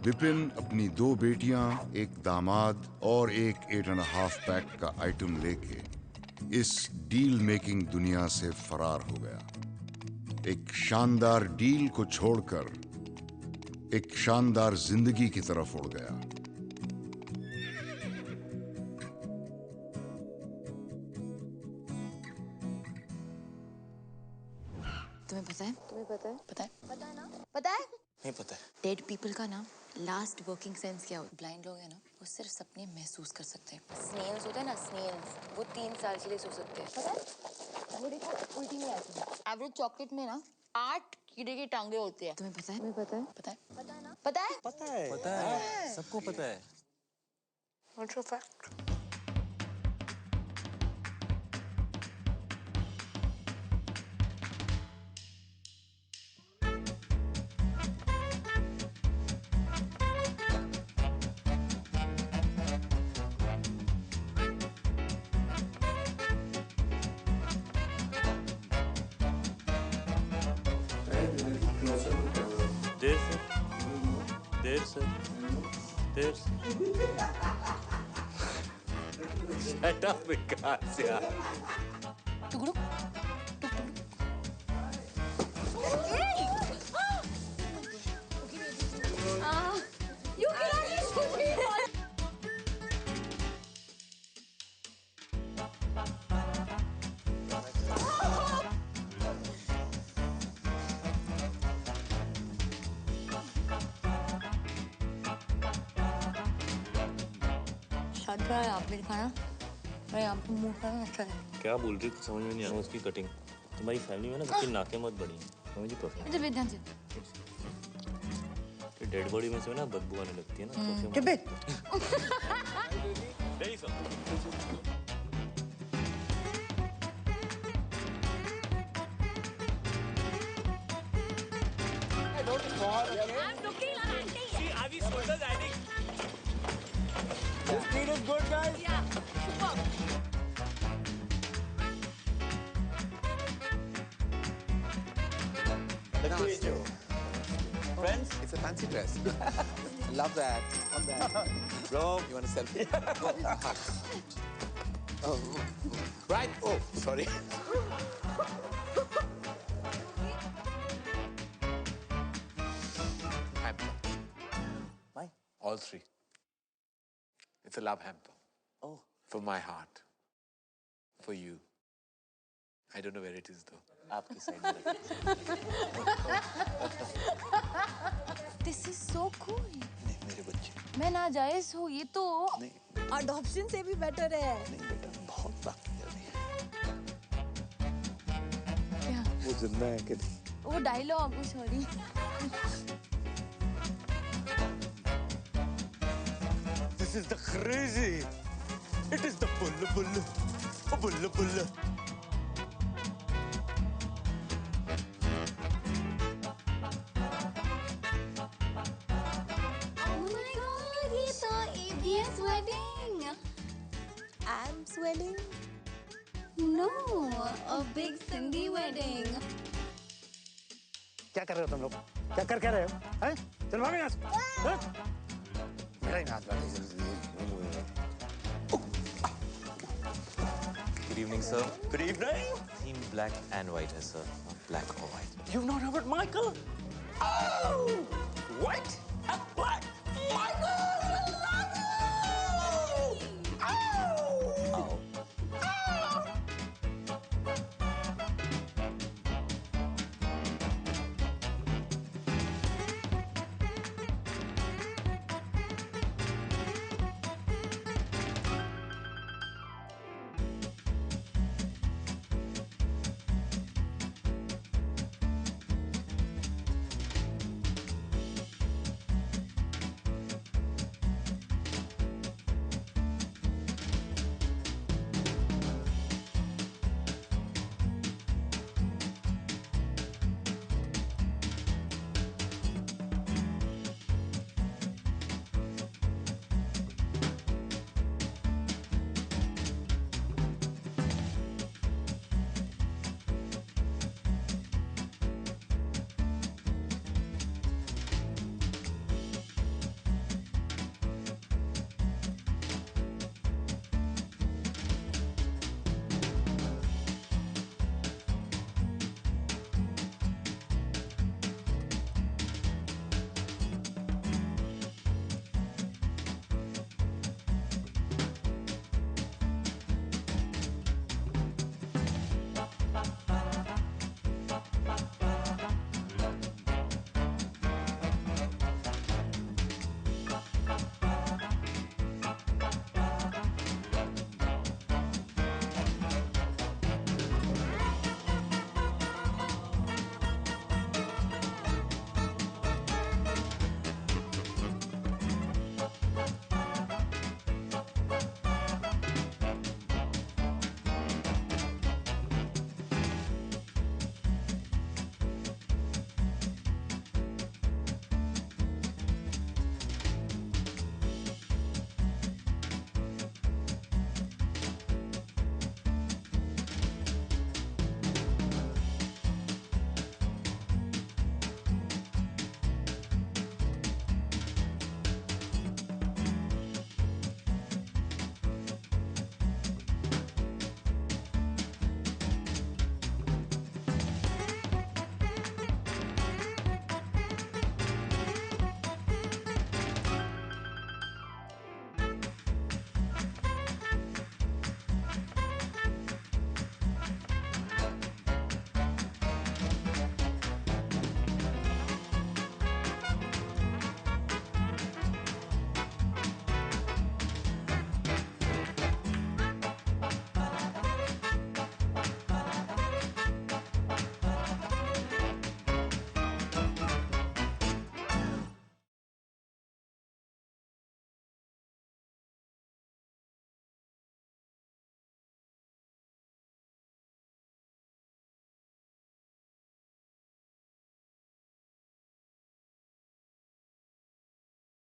विपिन अपनी 2 बेटियां, एक दामाद और एक 8.5 पैक का आइटम लेके इस डील मेकिंग दुनिया से फरार हो गया। एक शानदार डील को छोड़कर एक शानदार जिंदगी की तरफ उड़ गया। तुम्हें पता है? पता है ना? पता है? नहीं पता है। डेड पीपल का ना लास्ट वर्किंग सेंस क्या होता है? ब्लाइंड लोग हैं ना, वो सिर्फ सपने महसूस कर सकते हैं। स्नेल्स होते हैं ना, स्नेल्स, वो 3 साल के लिए सो सकते हैं। पता है? वो देखो उल्टी में आती है। एवरेज चॉकलेट में ना 8 कीड़े की टांगे होते हैं। तुम्हें पता है? पता है ना? पता है? सबको पता है। What's your fact? देर से Shut up, Vikas, यार। टुकड़ो। You cannot shoot me. आप भी खाना, मैं यहाँ पे मुँह खाना अच्छा है। क्या बोल रही थी समझ में नहीं आ रहा उसकी कटिंग। तुम्हारी फैमिली में ना सबकी नाकें बहुत बड़ी हैं। समझी परफेक्ट। इधर ध्यान से। डेड बॉडी में से ना बदबू आने लगती है ना। Ready, sir. Don't fall, okay? I'm looking at acting. See, are we soldiers hiding? The speed is good, guys. Yeah, superb. Friends? It's a fancy dress. Love that. Bro, you want a selfie? Oh, right. Oh, sorry. Hamper. Why? All three. It's a love hamper. Oh. For my heart. For you. I don't know where it is though. आपकी side में. This is so cool. नहीं मेरे बच्चे. मैं नाजायज हूँ ये तो. अडॉप्शन से भी बेटर है. नहीं बेटा बहुत बात कर रही क्या? वो जिंदा है कि नहीं? वो डायलॉग वो sorry. This is the crazy. It is the bull. Oh my God, ये तो ABS wedding. Abs wedding? No, a big Sindhi wedding. क्या कर रहे हो तुम लोग? क्या कर रहे हो? हैं? चल भागो यहाँ से. हैं? मेरा ही हाथ लगा. Good evening, sir. Good evening. Theme black and white, है, sir. Not black or white. You've not heard Michael? Oh! What? Black? Michael!